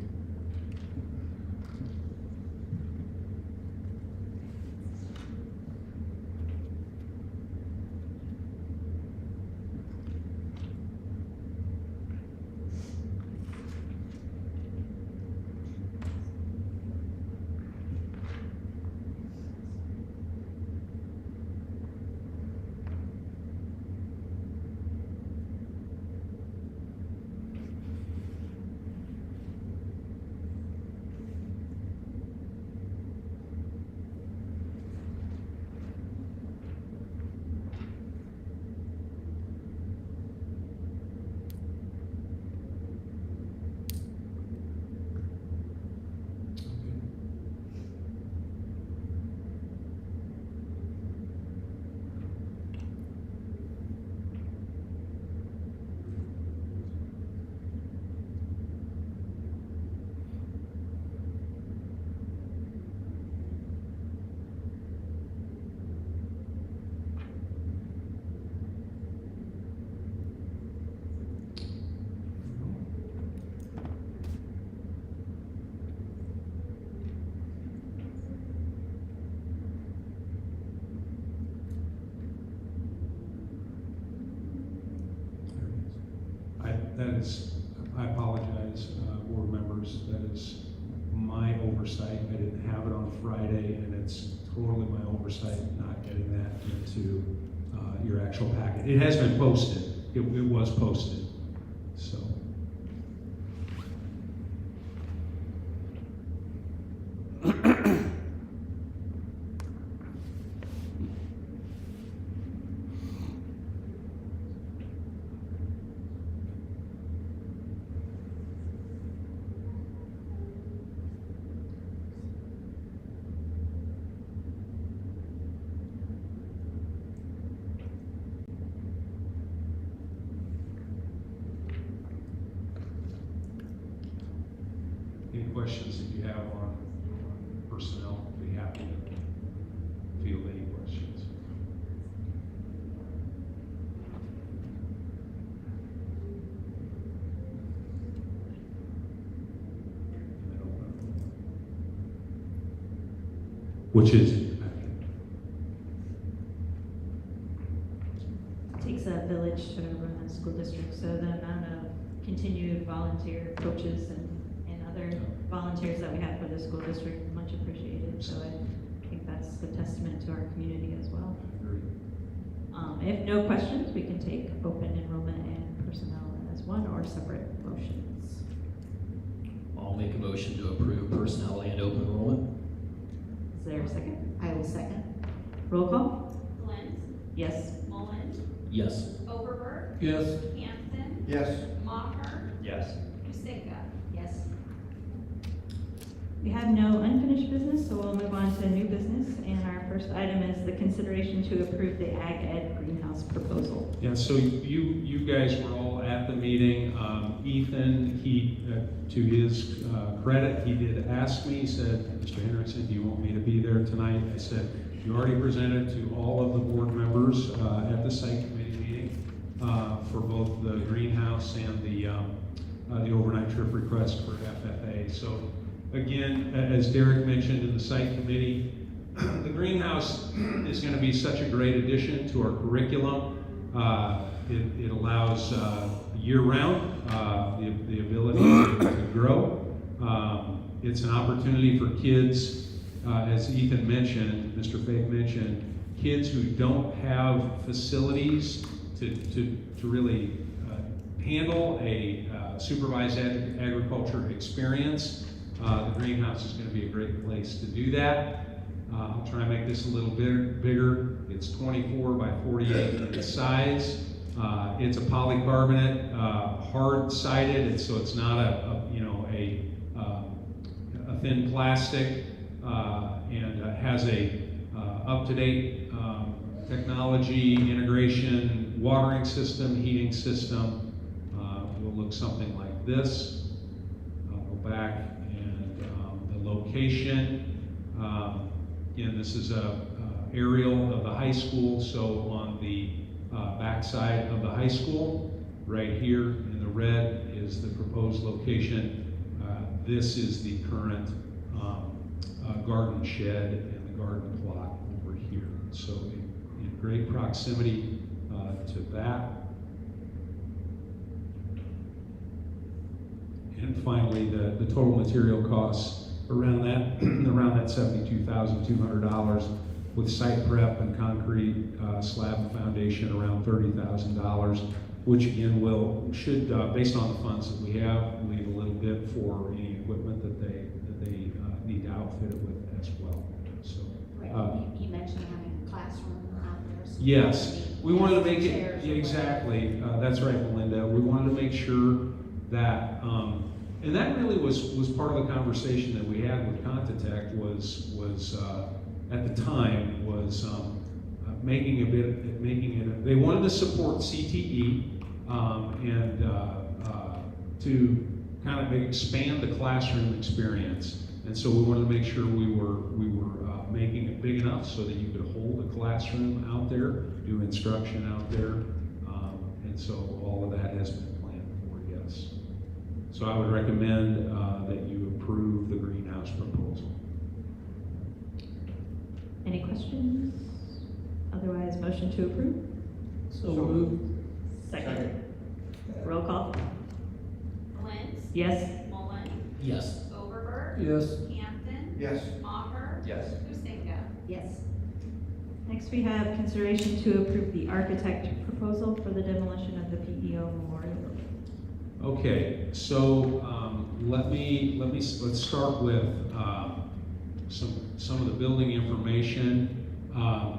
that is, I apologize, board members, that is my oversight. I didn't have it on Friday, and it's totally my oversight not getting that into your actual packet. It has been posted. It was posted, so. Any questions that you have on personnel, I'd be happy to field any questions. Which is it? It takes a village to run a school district, so the amount of continued volunteer coaches and other volunteers that we have for the school district, much appreciated. So I think that's a testament to our community as well. If no questions, we can take open enrollment and personnel as one or separate motions. I'll make a motion to approve personnel and open enrollment. Is there a second? I will second. Roll call? Glenn, Yes. Mullen, Yes. Overberg, Yes. Hanson, Yes. Maher, Yes. Usinga. Yes. We have no unfinished business, so we'll move on to new business. And our first item is the consideration to approve the Ag Ed greenhouse proposal. Yeah, so you guys were all at the meeting. Ethan, to his credit, he did ask me, he said, Mr. Henriksen, do you want me to be there tonight? I said, you already presented to all of the board members at the site committee meeting for both the greenhouse and the overnight trip request for FFA. So again, as Derek mentioned in the site committee, the greenhouse is going to be such a great addition to our curriculum. It allows year-round the ability to grow. It's an opportunity for kids, as Ethan mentioned, Mr. Faith mentioned, kids who don't have facilities to really handle a supervised agriculture experience. The greenhouse is going to be a great place to do that. I'll try and make this a little bit bigger. It's 24 by 48 in size. It's a polycarbonate, hard-sided, so it's not a thin plastic, and has a up-to-date technology integration, watering system, heating system. Will look something like this. I'll go back and the location. Again, this is a aerial of the high school, so on the backside of the high school, right here in the red is the proposed location. This is the current garden shed and the garden plot over here. So in great proximity to that. And finally, the total material costs around that $72,200 with site prep and concrete slab and foundation around $30,000, which again should based on the funds that we have, leave a little bit for any equipment that they need to outfit it with as well. So You mentioned having a classroom out there. So yes, we wanted to make it chairs or exactly. That's right, Melinda. We wanted to make sure that. And that really was part of the conversation that we had with Contitech was at the time making it. They wanted to support CTE and to kind of expand the classroom experience. And so we wanted to make sure we were making it big enough so that you could hold a classroom out there, do instruction out there, and so all of that has been planned for. Yes. So I would recommend that you approve the greenhouse proposal. Any questions? Otherwise, motion to approve? So moved. Second. Roll call? Yes? Mullen, Yes. Overberg. Yes. Hampton. Yes. Maher. Yes. Hustenga. Yes. Next, we have consideration to approve the architect proposal for the demolition of the PEO Memorial Building. Okay, so let's start with some of the building information. So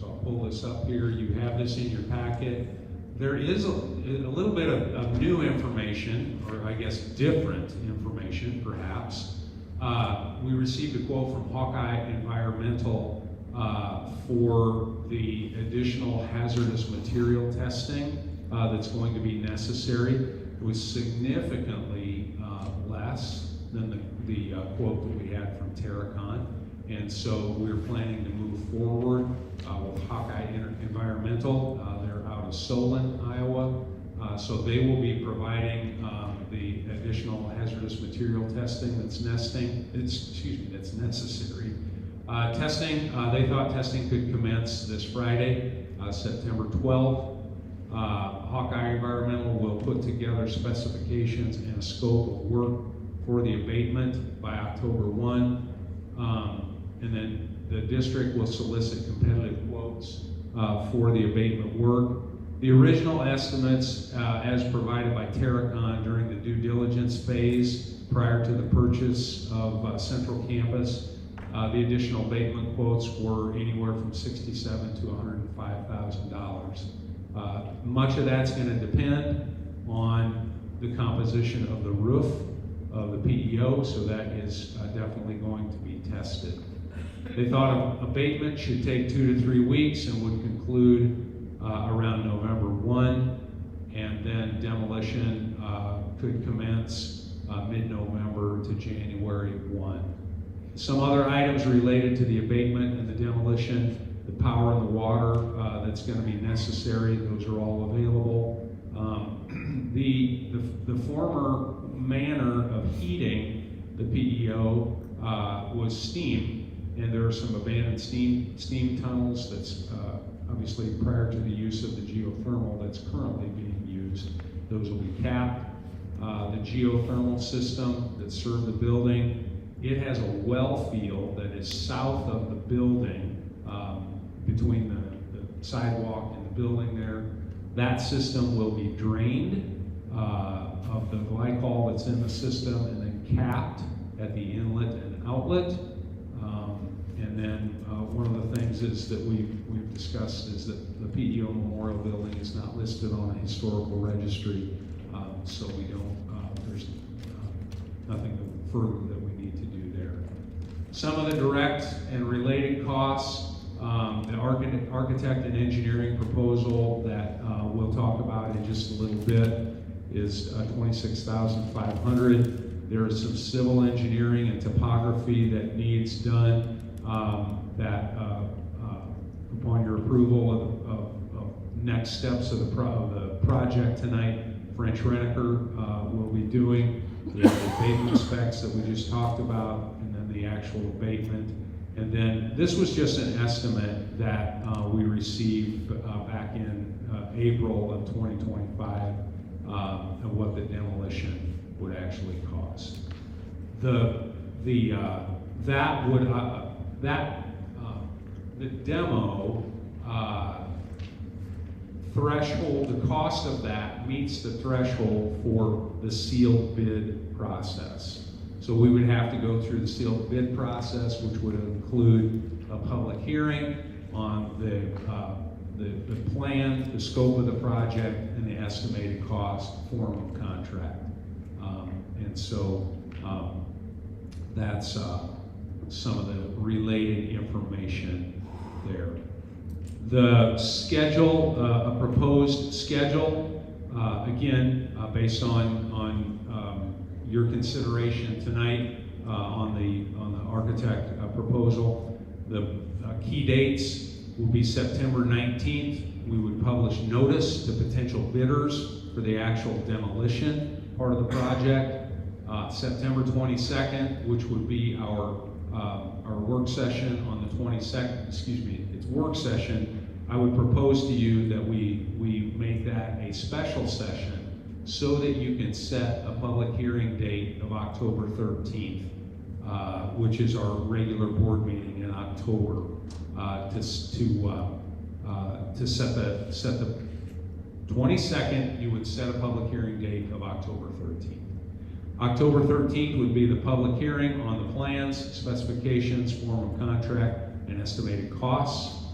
I'll pull this up here. You have this in your packet. There is a little bit of new information, or I guess different information, perhaps. We received a quote from Hawkeye Environmental for the additional hazardous material testing that's going to be necessary. It was significantly less than the quote that we had from Terracon. And so we're planning to move forward with Hawkeye Environmental. They're out of Solon, Iowa. So they will be providing the additional hazardous material testing that's necessary. Testing, they thought testing could commence this Friday, September 12th. Hawkeye Environmental will put together specifications and a scope of work for the abatement by October 1. And then the district will solicit competitive quotes for the abatement work. The original estimates, as provided by Terracon during the due diligence phase prior to the purchase of Central Campus, the additional abatement quotes were anywhere from $67,000 to $105,000. Much of that's going to depend on the composition of the roof of the PEO, so that is definitely going to be tested. They thought abatement should take 2 to 3 weeks and would conclude around November 1, and then demolition could commence mid-November to January 1. Some other items related to the abatement and the demolition, the power and the water that's going to be necessary, those are all available. The former manner of heating the PEO was steam, and there are some abandoned steam tunnels that's obviously prior to the use of the geothermal that's currently being used. Those will be capped. The geothermal system that served the building, it has a well field that is south of the building, between the sidewalk and the building there. That system will be drained of the glycol that's in the system and then capped at the inlet and outlet. And then one of the things is that we've discussed is that the PEO Memorial Building is not listed on a historical registry, so we don't, there's nothing further that we need to do there. Some of the direct and related costs, the architect and engineering proposal that we'll talk about in just a little bit is $26,500. There is some civil engineering and topography that needs done. That upon your approval of next steps of the project tonight, French Reniker will be doing the abatement specs that we just talked about, and then the actual abatement. And then this was just an estimate that we received back in April of 2025 of what the demolition would actually cost. The demo threshold, the cost of that meets the threshold for the sealed bid process. So we would have to go through the sealed bid process, which would include a public hearing on the plan, the scope of the project, and the estimated cost, form of contract. And so that's some of the related information there. The schedule, a proposed schedule, again, based on your consideration tonight on the architect proposal. The key dates will be September 19th. We would publish notice to potential bidders for the actual demolition part of the project. September 22nd, which would be our work session on the 22nd, excuse me, it's work session. I would propose to you that we make that a special session so that you can set a public hearing date of October 13th, which is our regular board meeting in October, to set the 22nd, you would set a public hearing date of October 13th. October 13th would be the public hearing on the plans, specifications, form of contract, and estimated costs.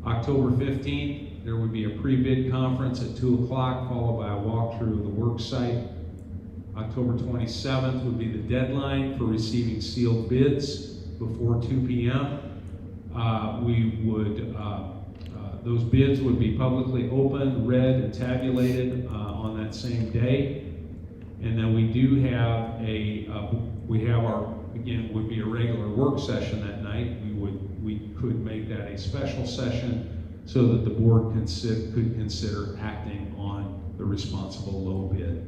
October 15th, there would be a pre-bid conference at 2 o'clock, followed by a walkthrough of the work site. October 27th would be the deadline for receiving sealed bids before 2 p.m. Those bids would be publicly opened, read, and tabulated on that same day. And then we do have would be a regular work session that night. We could make that a special session so that the board could consider acting on the responsible low bid.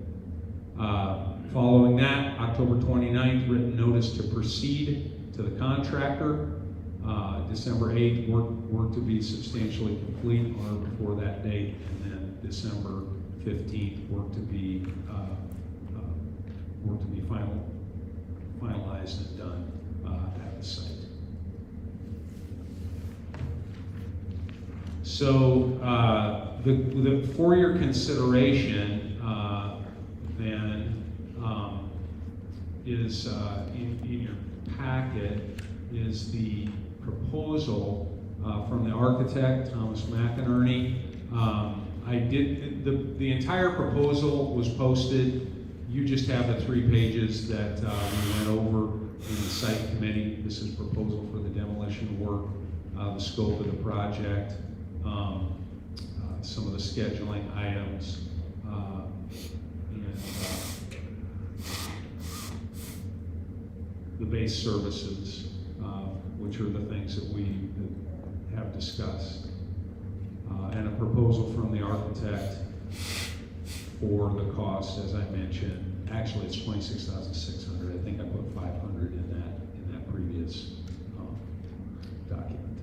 Following that, October 29th, written notice to proceed to the contractor. December 8th, work to be substantially complete on or before that date, and then December 15th, work to be finalized and done at the site. So for your consideration, then is in your packet is the proposal from the architect, Thomas McInerney. The entire proposal was posted. You just have the 3 pages that we went over in the site committee. This is proposal for the demolition work, the scope of the project, some of the scheduling items, and the base services, which are the things that we have discussed, and a proposal from the architect for the cost, as I mentioned. Actually, it's $26,600. I think I put $500 in that previous document.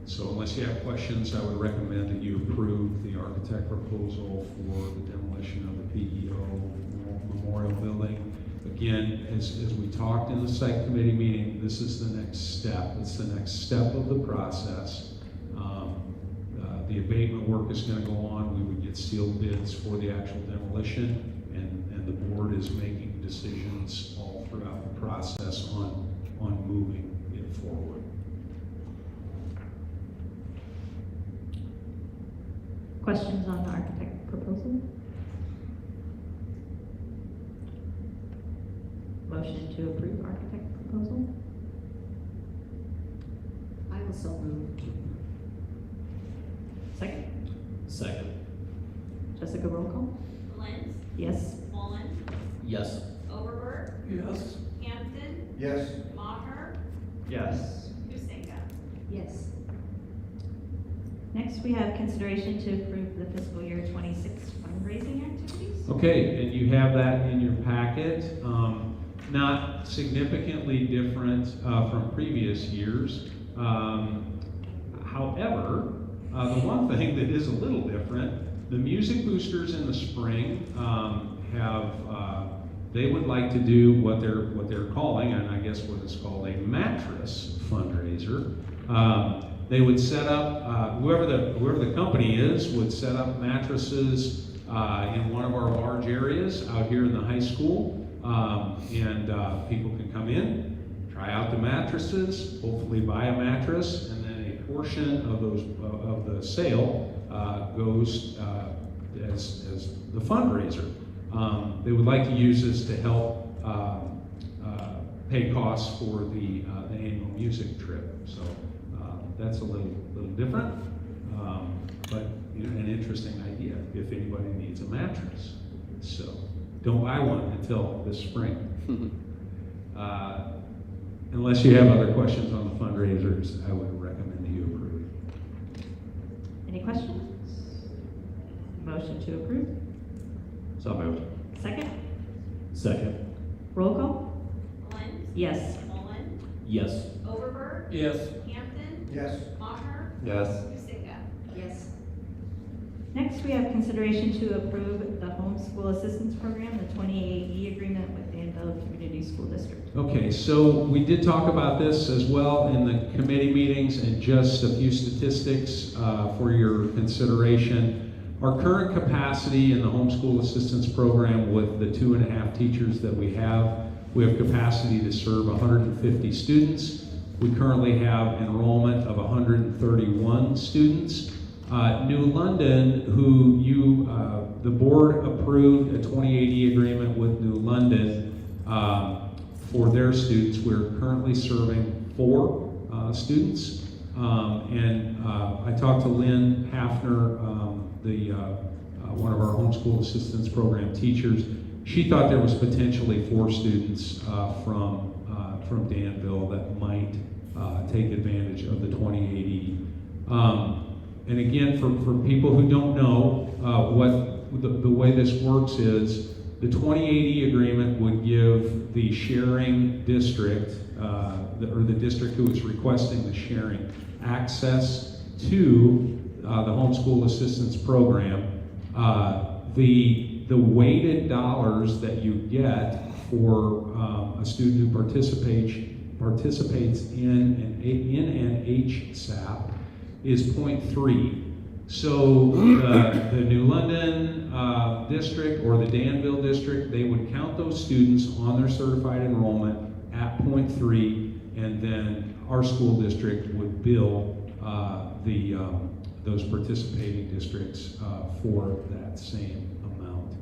So unless you have questions, I would recommend that you approve the architect proposal for the demolition of the PEO Memorial Building. Again, as we talked in the site committee meeting, this is the next step. It's the next step of the process. The abatement work is going to go on. We would get sealed bids for the actual demolition, and the board is making decisions all throughout the process on moving it forward. Questions on the architect proposal? Motion to approve architect proposal? I will so move. Second? Second. Jessica, roll call? Lentz, Yes. Mullen, Yes. Overberg, Yes. Hampton, Yes. Maher, Yes. Husinga. Yes. Next, we have consideration to approve the fiscal year 26 fundraising activities. Okay, and you have that in your packet. Not significantly different from previous years. However, the one thing that is a little different, the music boosters in the spring they would like to do what they're calling, and I guess what is called a mattress fundraiser. They would set up, whoever the company is would set up mattresses in one of our large areas out here in the high school, and people can come in, try out the mattresses, hopefully buy a mattress, and then a portion of the sale goes as the fundraiser. They would like to use this to help pay costs for the annual music trip. So that's a little different, but an interesting idea if anybody needs a mattress. So don't buy one until this spring. Unless you have other questions on the fundraisers, I would recommend that you approve. Any questions? Motion to approve? So moved. Second? Second. Roll call? Lentz, Yes. Mullen, Yes. Overberg, Yes. Hampton, Yes. Maher, Yes. Husinga. Yes. Next, we have consideration to approve the homeschool assistance program, the 20AE agreement with Danville Community School District. Okay, so we did talk about this as well in the committee meetings, and just a few statistics for your consideration. Our current capacity in the homeschool assistance program with the 2.5 teachers that we have capacity to serve 150 students. We currently have enrollment of 131 students. New London, who the board approved a 2080 agreement with New London for their students. We're currently serving 4 students. I talked to Lynn Hafner, one of our homeschool assistance program teachers. She thought there was potentially 4 students from Danville that might take advantage of the 2080. And again, for people who don't know, what the way this works is the 2080 agreement would give the sharing district, or the district who is requesting the sharing, access to the homeschool assistance program. The weighted dollars that you get for a student who participates in an HSAP is 0.3. So the New London district or the Danville district, they would count those students on their certified enrollment at 0.3, and then our school district would bill those participating districts for that same amount.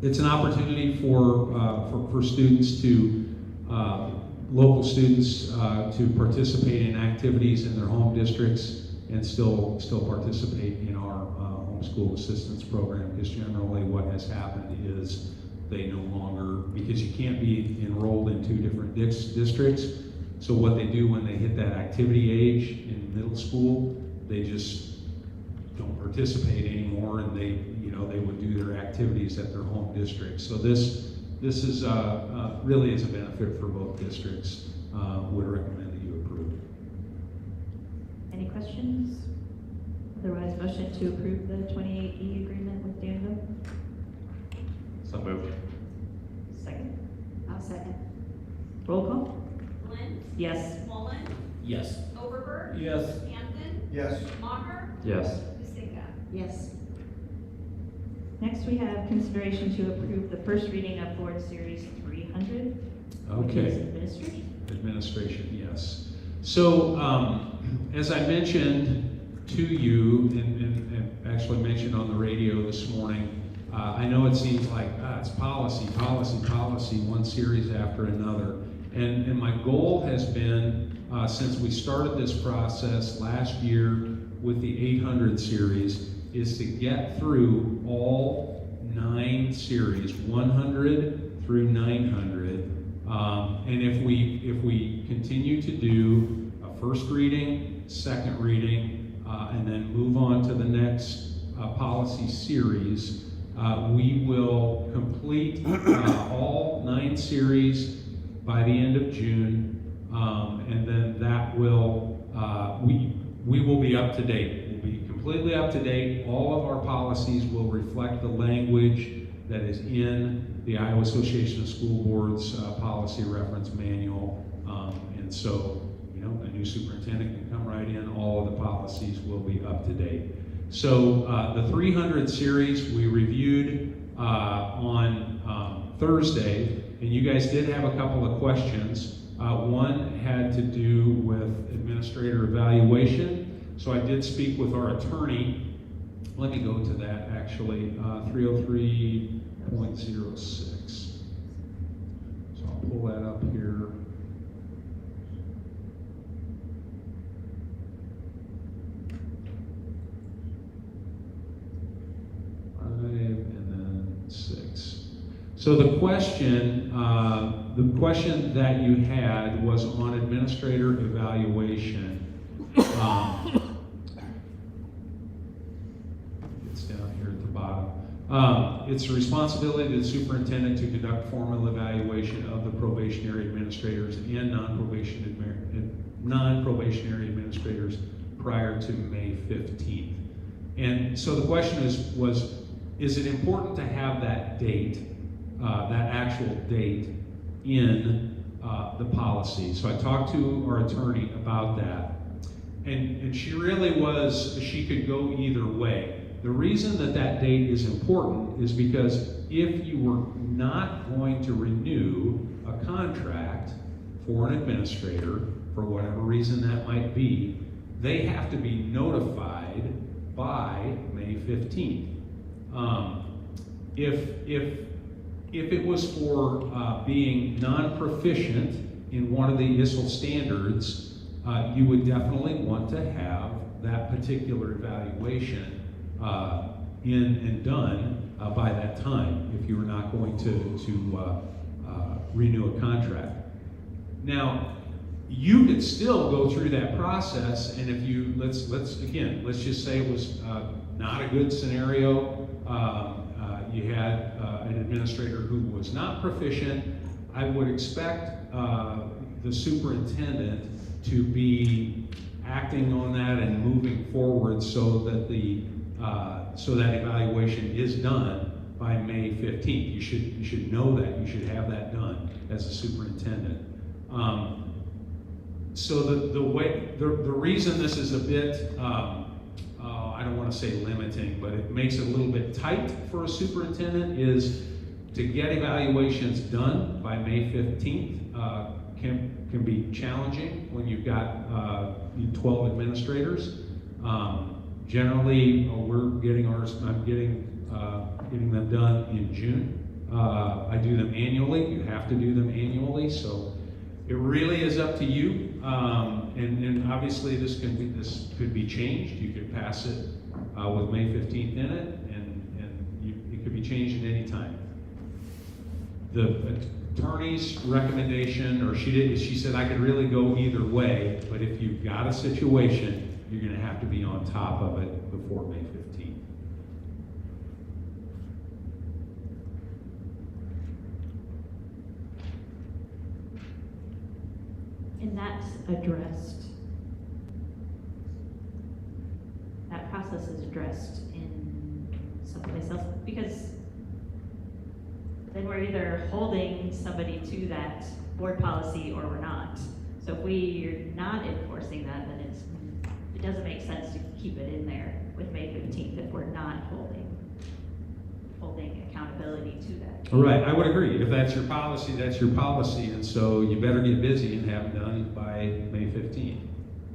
It's an opportunity for students to local students to participate in activities in their home districts and still participate in our homeschool assistance program, because generally what has happened is they no longer, because you can't be enrolled in 2 different districts, so what they do when they hit that activity age in middle school, they just don't participate anymore, and they would do their activities at their home district. So this is really is a benefit for both districts. Would recommend that you approve. Any questions? Otherwise, motion to approve the 28E agreement with Danville. So moved. Second. I'll second. Roll call. Lynn? Yes. Mullen? Yes. Overberg? Yes. Hampton? Yes. Maher? Yes. Misinga? Yes. Next, we have consideration to approve the first reading of Board Series 300. Which is Okay. administration. Yes. So, as I mentioned to you, and actually mentioned on the radio this morning, I know it seems like it's policy, one series after another. And my goal has been, since we started this process last year with the 800 series, is to get through all 9 series, 100 through 900. And if we continue to do a first reading, second reading, and then move on to the next policy series, we will complete all 9 series by the end of June, and then that will we will be up to date. We'll be completely up to date. All of our policies will reflect the language that is in the Iowa Association of School Boards policy reference manual, and so a new superintendent can come right in. All of the policies will be up to date. So the 300 series we reviewed on Thursday, and you guys did have a couple of questions. One had to do with administrator evaluation. So I did speak with our attorney. Let me go to that actually, 303.06. So I'll pull that up here. And then 6. So the question that you had was on administrator evaluation. It's down here at the bottom. It's the responsibility of the superintendent to conduct formal evaluation of the probationary administrators and non-probationary administrators prior to May 15th. And so the question is it important to have that date, that actual date in the policy? So I talked to our attorney about that. And she really she could go either way. The reason that date is important is because if you were not going to renew a contract for an administrator, for whatever reason that might be, they have to be notified by May 15th. If it was for being non-proficient in one of the ISL standards, you would definitely want to have that particular evaluation in and done by that time if you were not going to renew a contract. Now, you could still go through that process, and if you, let's just say it was not a good scenario, you had an administrator who was not proficient, I would expect the superintendent to be acting on that and moving forward so that that evaluation is done by May 15th. You should know that. You should have that done as a superintendent. So the reason this is a bit, I don't want to say limiting, but it makes it a little bit tight for a superintendent is to get evaluations done by May 15th can be challenging when you've got 12 administrators. Generally, I'm getting them done in June. I do them annually. You have to do them annually, so it really is up to you. And obviously, this could be changed. You could pass it with May 15th in it, and it could be changed at any time. The attorney's recommendation, or she said I could really go either way, but if you've got a situation, you're going to have to be on top of it before May 15th. And that's addressed, that process is addressed in someplace else, because then we're either holding somebody to that board policy or we're not. So if we're not enforcing that, then it doesn't make sense to keep it in there with May 15th if we're not holding accountability to that. All right, I would agree. If that's your policy, that's your policy, and so you better get busy and have it done by May 15th.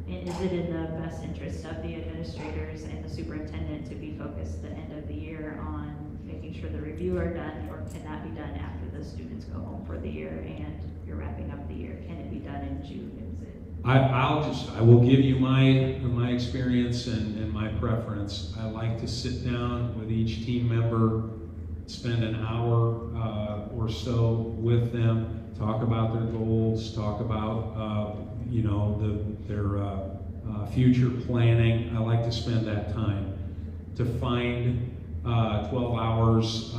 And is it in the best interest of the administrators and the superintendent to be focused the end of the year on making sure the review are done, or can that be done after the students go home for the year and you're wrapping up the year? Can it be done in June? Is it? I will give you my experience and my preference. I like to sit down with each team member, spend an hour or so with them, talk about their goals, talk about their future planning. I like to spend that time to find 12 hours.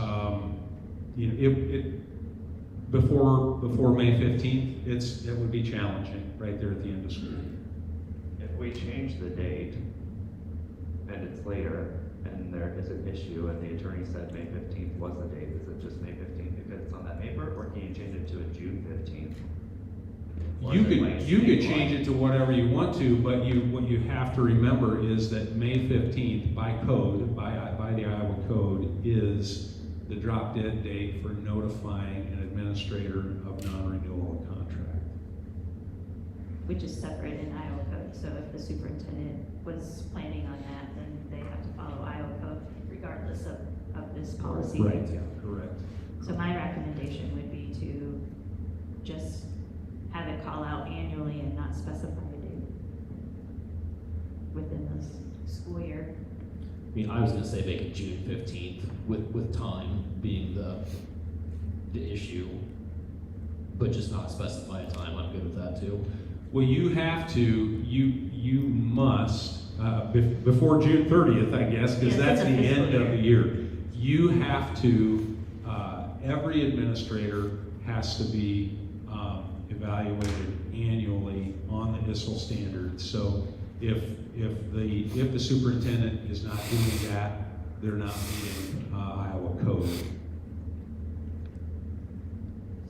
Before May 15th, it would be challenging right there at the end of school. If we change the date and it's later and there is an issue and the attorney said May 15th was the date, is it just May 15th because it's on that paper, or can you change it to a June 15th? You could change it to whatever you want to, but what you have to remember is that May 15th by code, by the Iowa code, is the drop dead date for notifying an administrator of non-renewal of contract. Which is separate in Iowa code, so if the superintendent was planning on that, then they have to follow Iowa code regardless of this policy. Right, yeah, correct. So my recommendation would be to just have it call out annually and not specify a date within this school year. I mean, I was going to say make it June 15th with time being the issue, but just not specify a time. I'm good with that too. Well, you have to, you must, before June 30th, I guess, because that's the end of the year. You have to, every administrator has to be evaluated annually on the ISL standards. So If the superintendent is not doing that, they're not meeting Iowa code.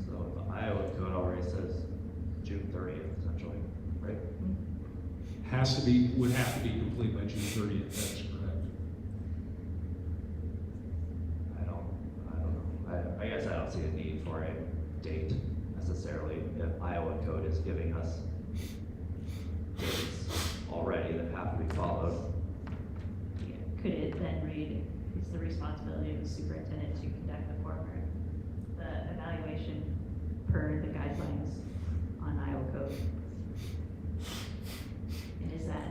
So the Iowa code already says June 30th, essentially, right? Would have to be complete by June 30th, that's correct. I don't know. I guess I don't see a need for a date necessarily if Iowa code is giving us dates already that have to be followed. Yeah. Could it then read, it's the responsibility of the superintendent to conduct the evaluation per the guidelines on Iowa code? And is that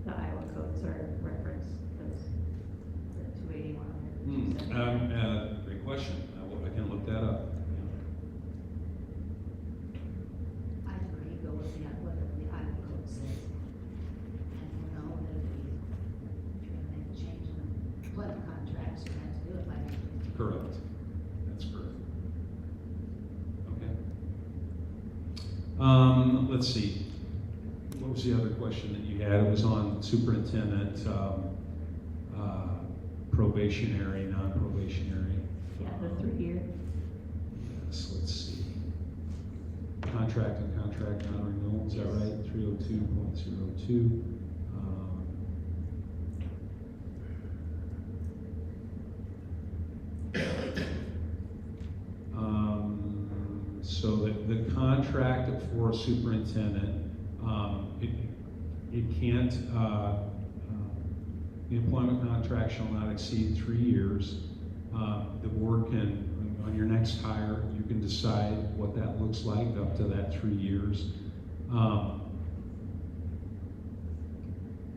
the Iowa codes are referenced, those, the 281? Great question. I can look that up. I agree, go with whatever the Iowa code says. And we'll know that if we try to make a change in the employment contracts, we have to do it by next week. Correct. That's correct. Okay. Let's see. What was the other question that you had? It was on superintendent, probationary, non-probationary. Yeah, the 3-year. Yes, let's see. Contract and contract non-renewal, is that right? 302.02. So the contract for a superintendent, it can't, the employment contract shall not exceed 3 years. The board can, on your next hire, you can decide what that looks like up to that 3 years. Where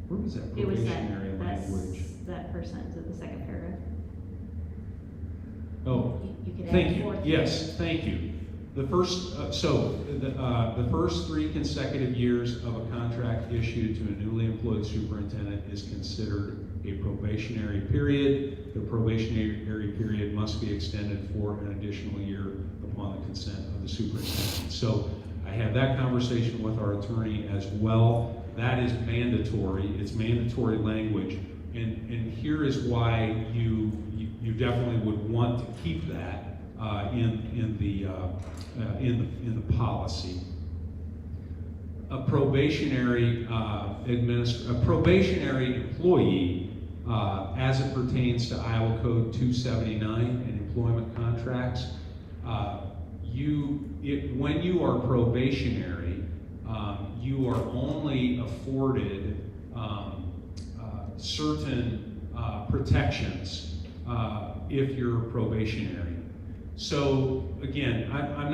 was that It was probationary language? that first sentence of the second paragraph. Oh, You could add thank you. fourth Yes, thank you. The first, the first 3 consecutive years of a contract issued to a newly employed superintendent is considered a probationary period. The probationary period must be extended for an additional year upon the consent of the superintendent. So I had that conversation with our attorney as well. That is mandatory. It's mandatory language. And here is why you definitely would want to keep that in the policy. A probationary employee, as it pertains to Iowa Code 279 and employment contracts, when you are probationary, you are only afforded certain protections if you're probationary. So again, I'm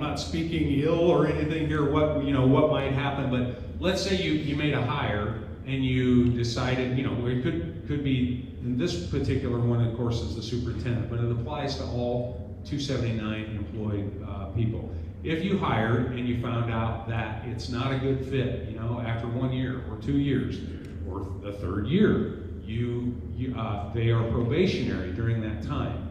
not speaking ill or anything here. What might happen, but let's say you made a hire and you decided, it could be in this particular one, of course, is the superintendent, but it applies to all 279 employed people. If you hired and you found out that it's not a good fit, after 1 year or 2 years or the 3rd year, they are probationary during that time.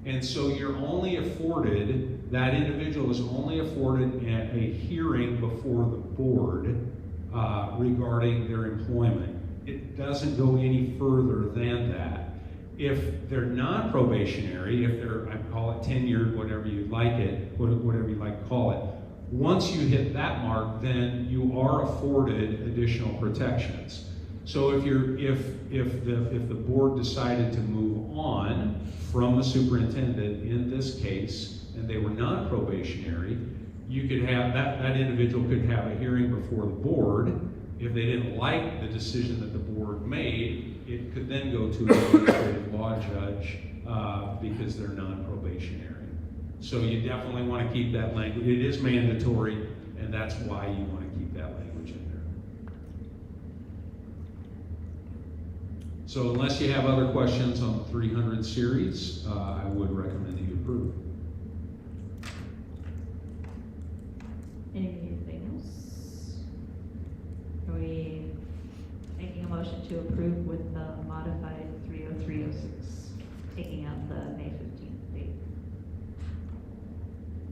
And so you're only afforded, that individual is only afforded a hearing before the board regarding their employment. It doesn't go any further than that. If they're non-probationary, if they're, I call it tenured, whatever you like to call it, once you hit that mark, then you are afforded additional protections. So if the board decided to move on from the superintendent in this case, and they were non-probationary, you could have, that individual could have a hearing before the board. If they didn't like the decision that the board made, it could then go to an administrative law judge because they're non-probationary. So you definitely want to keep that language. It is mandatory, and that's why you want to keep that language in there. So unless you have other questions on the 300 series, I would recommend that you approve. Anything else? Are we making a motion to approve with the modified 30306, taking out the May 15th date?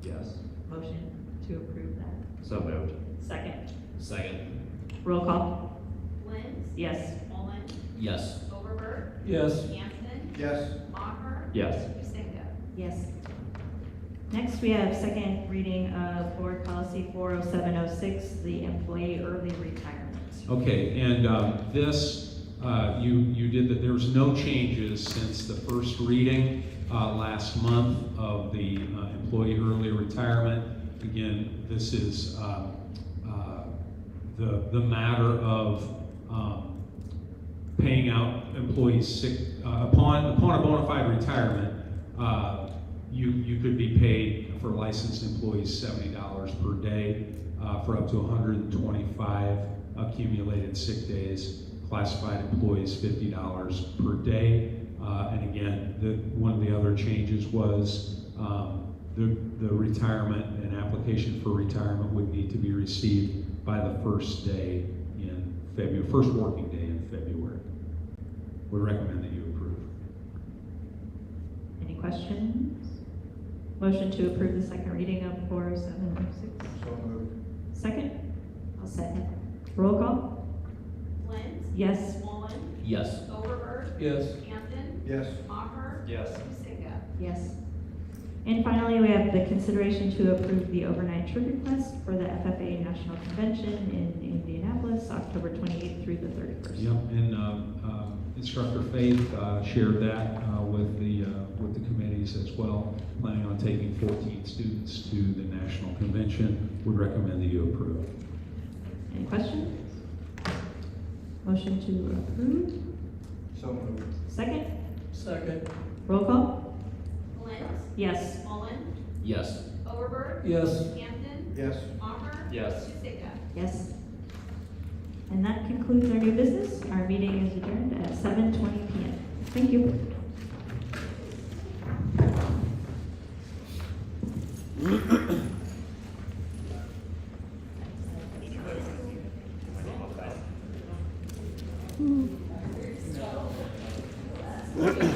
Yes. Motion to approve that. So moved. Second. Second. Roll call. Lentz, Yes. Mullen, Yes. Overberg, Yes. Hampton, Yes. Maher, Yes. Husinga. Yes. Next, we have second reading of Board Policy 40706, the employee early retirement. Okay, and this, you did that, there was no changes since the first reading last month of the employee early retirement. Again, this is the matter of paying out employees sick, upon a bona fide retirement, you could be paid for licensed employees $70 per day for up to 125 accumulated sick days. Classified employees $50 per day. And again, one of the other changes was the retirement and application for retirement would need to be received by the first day in February, first working day in February. Would recommend that you approve. Any questions? Motion to approve the second reading of 40706. So moved. Second? I'll second. Roll call? Lentz, Yes. Mullen, Yes. Overberg, Yes. Hampton, Yes. Maher, Yes. Husinga. Yes. And finally, we have the consideration to approve the overnight trip request for the FFA National Convention in Indianapolis, October 28th through the 31st. Yep, and Instructor Faith shared that with the committees as well. Planning on taking 14 students to the national convention. Would recommend that you approve. Any questions? Motion to approve. So moved. Second? Second. Roll call? Lentz, Yes. Mullen, Yes. Overberg, Yes. Hampton, Yes. Maher, Yes. Husinga. Yes. And that concludes our new business. Our meeting is adjourned at 7:20 p.m. Thank you. Mm.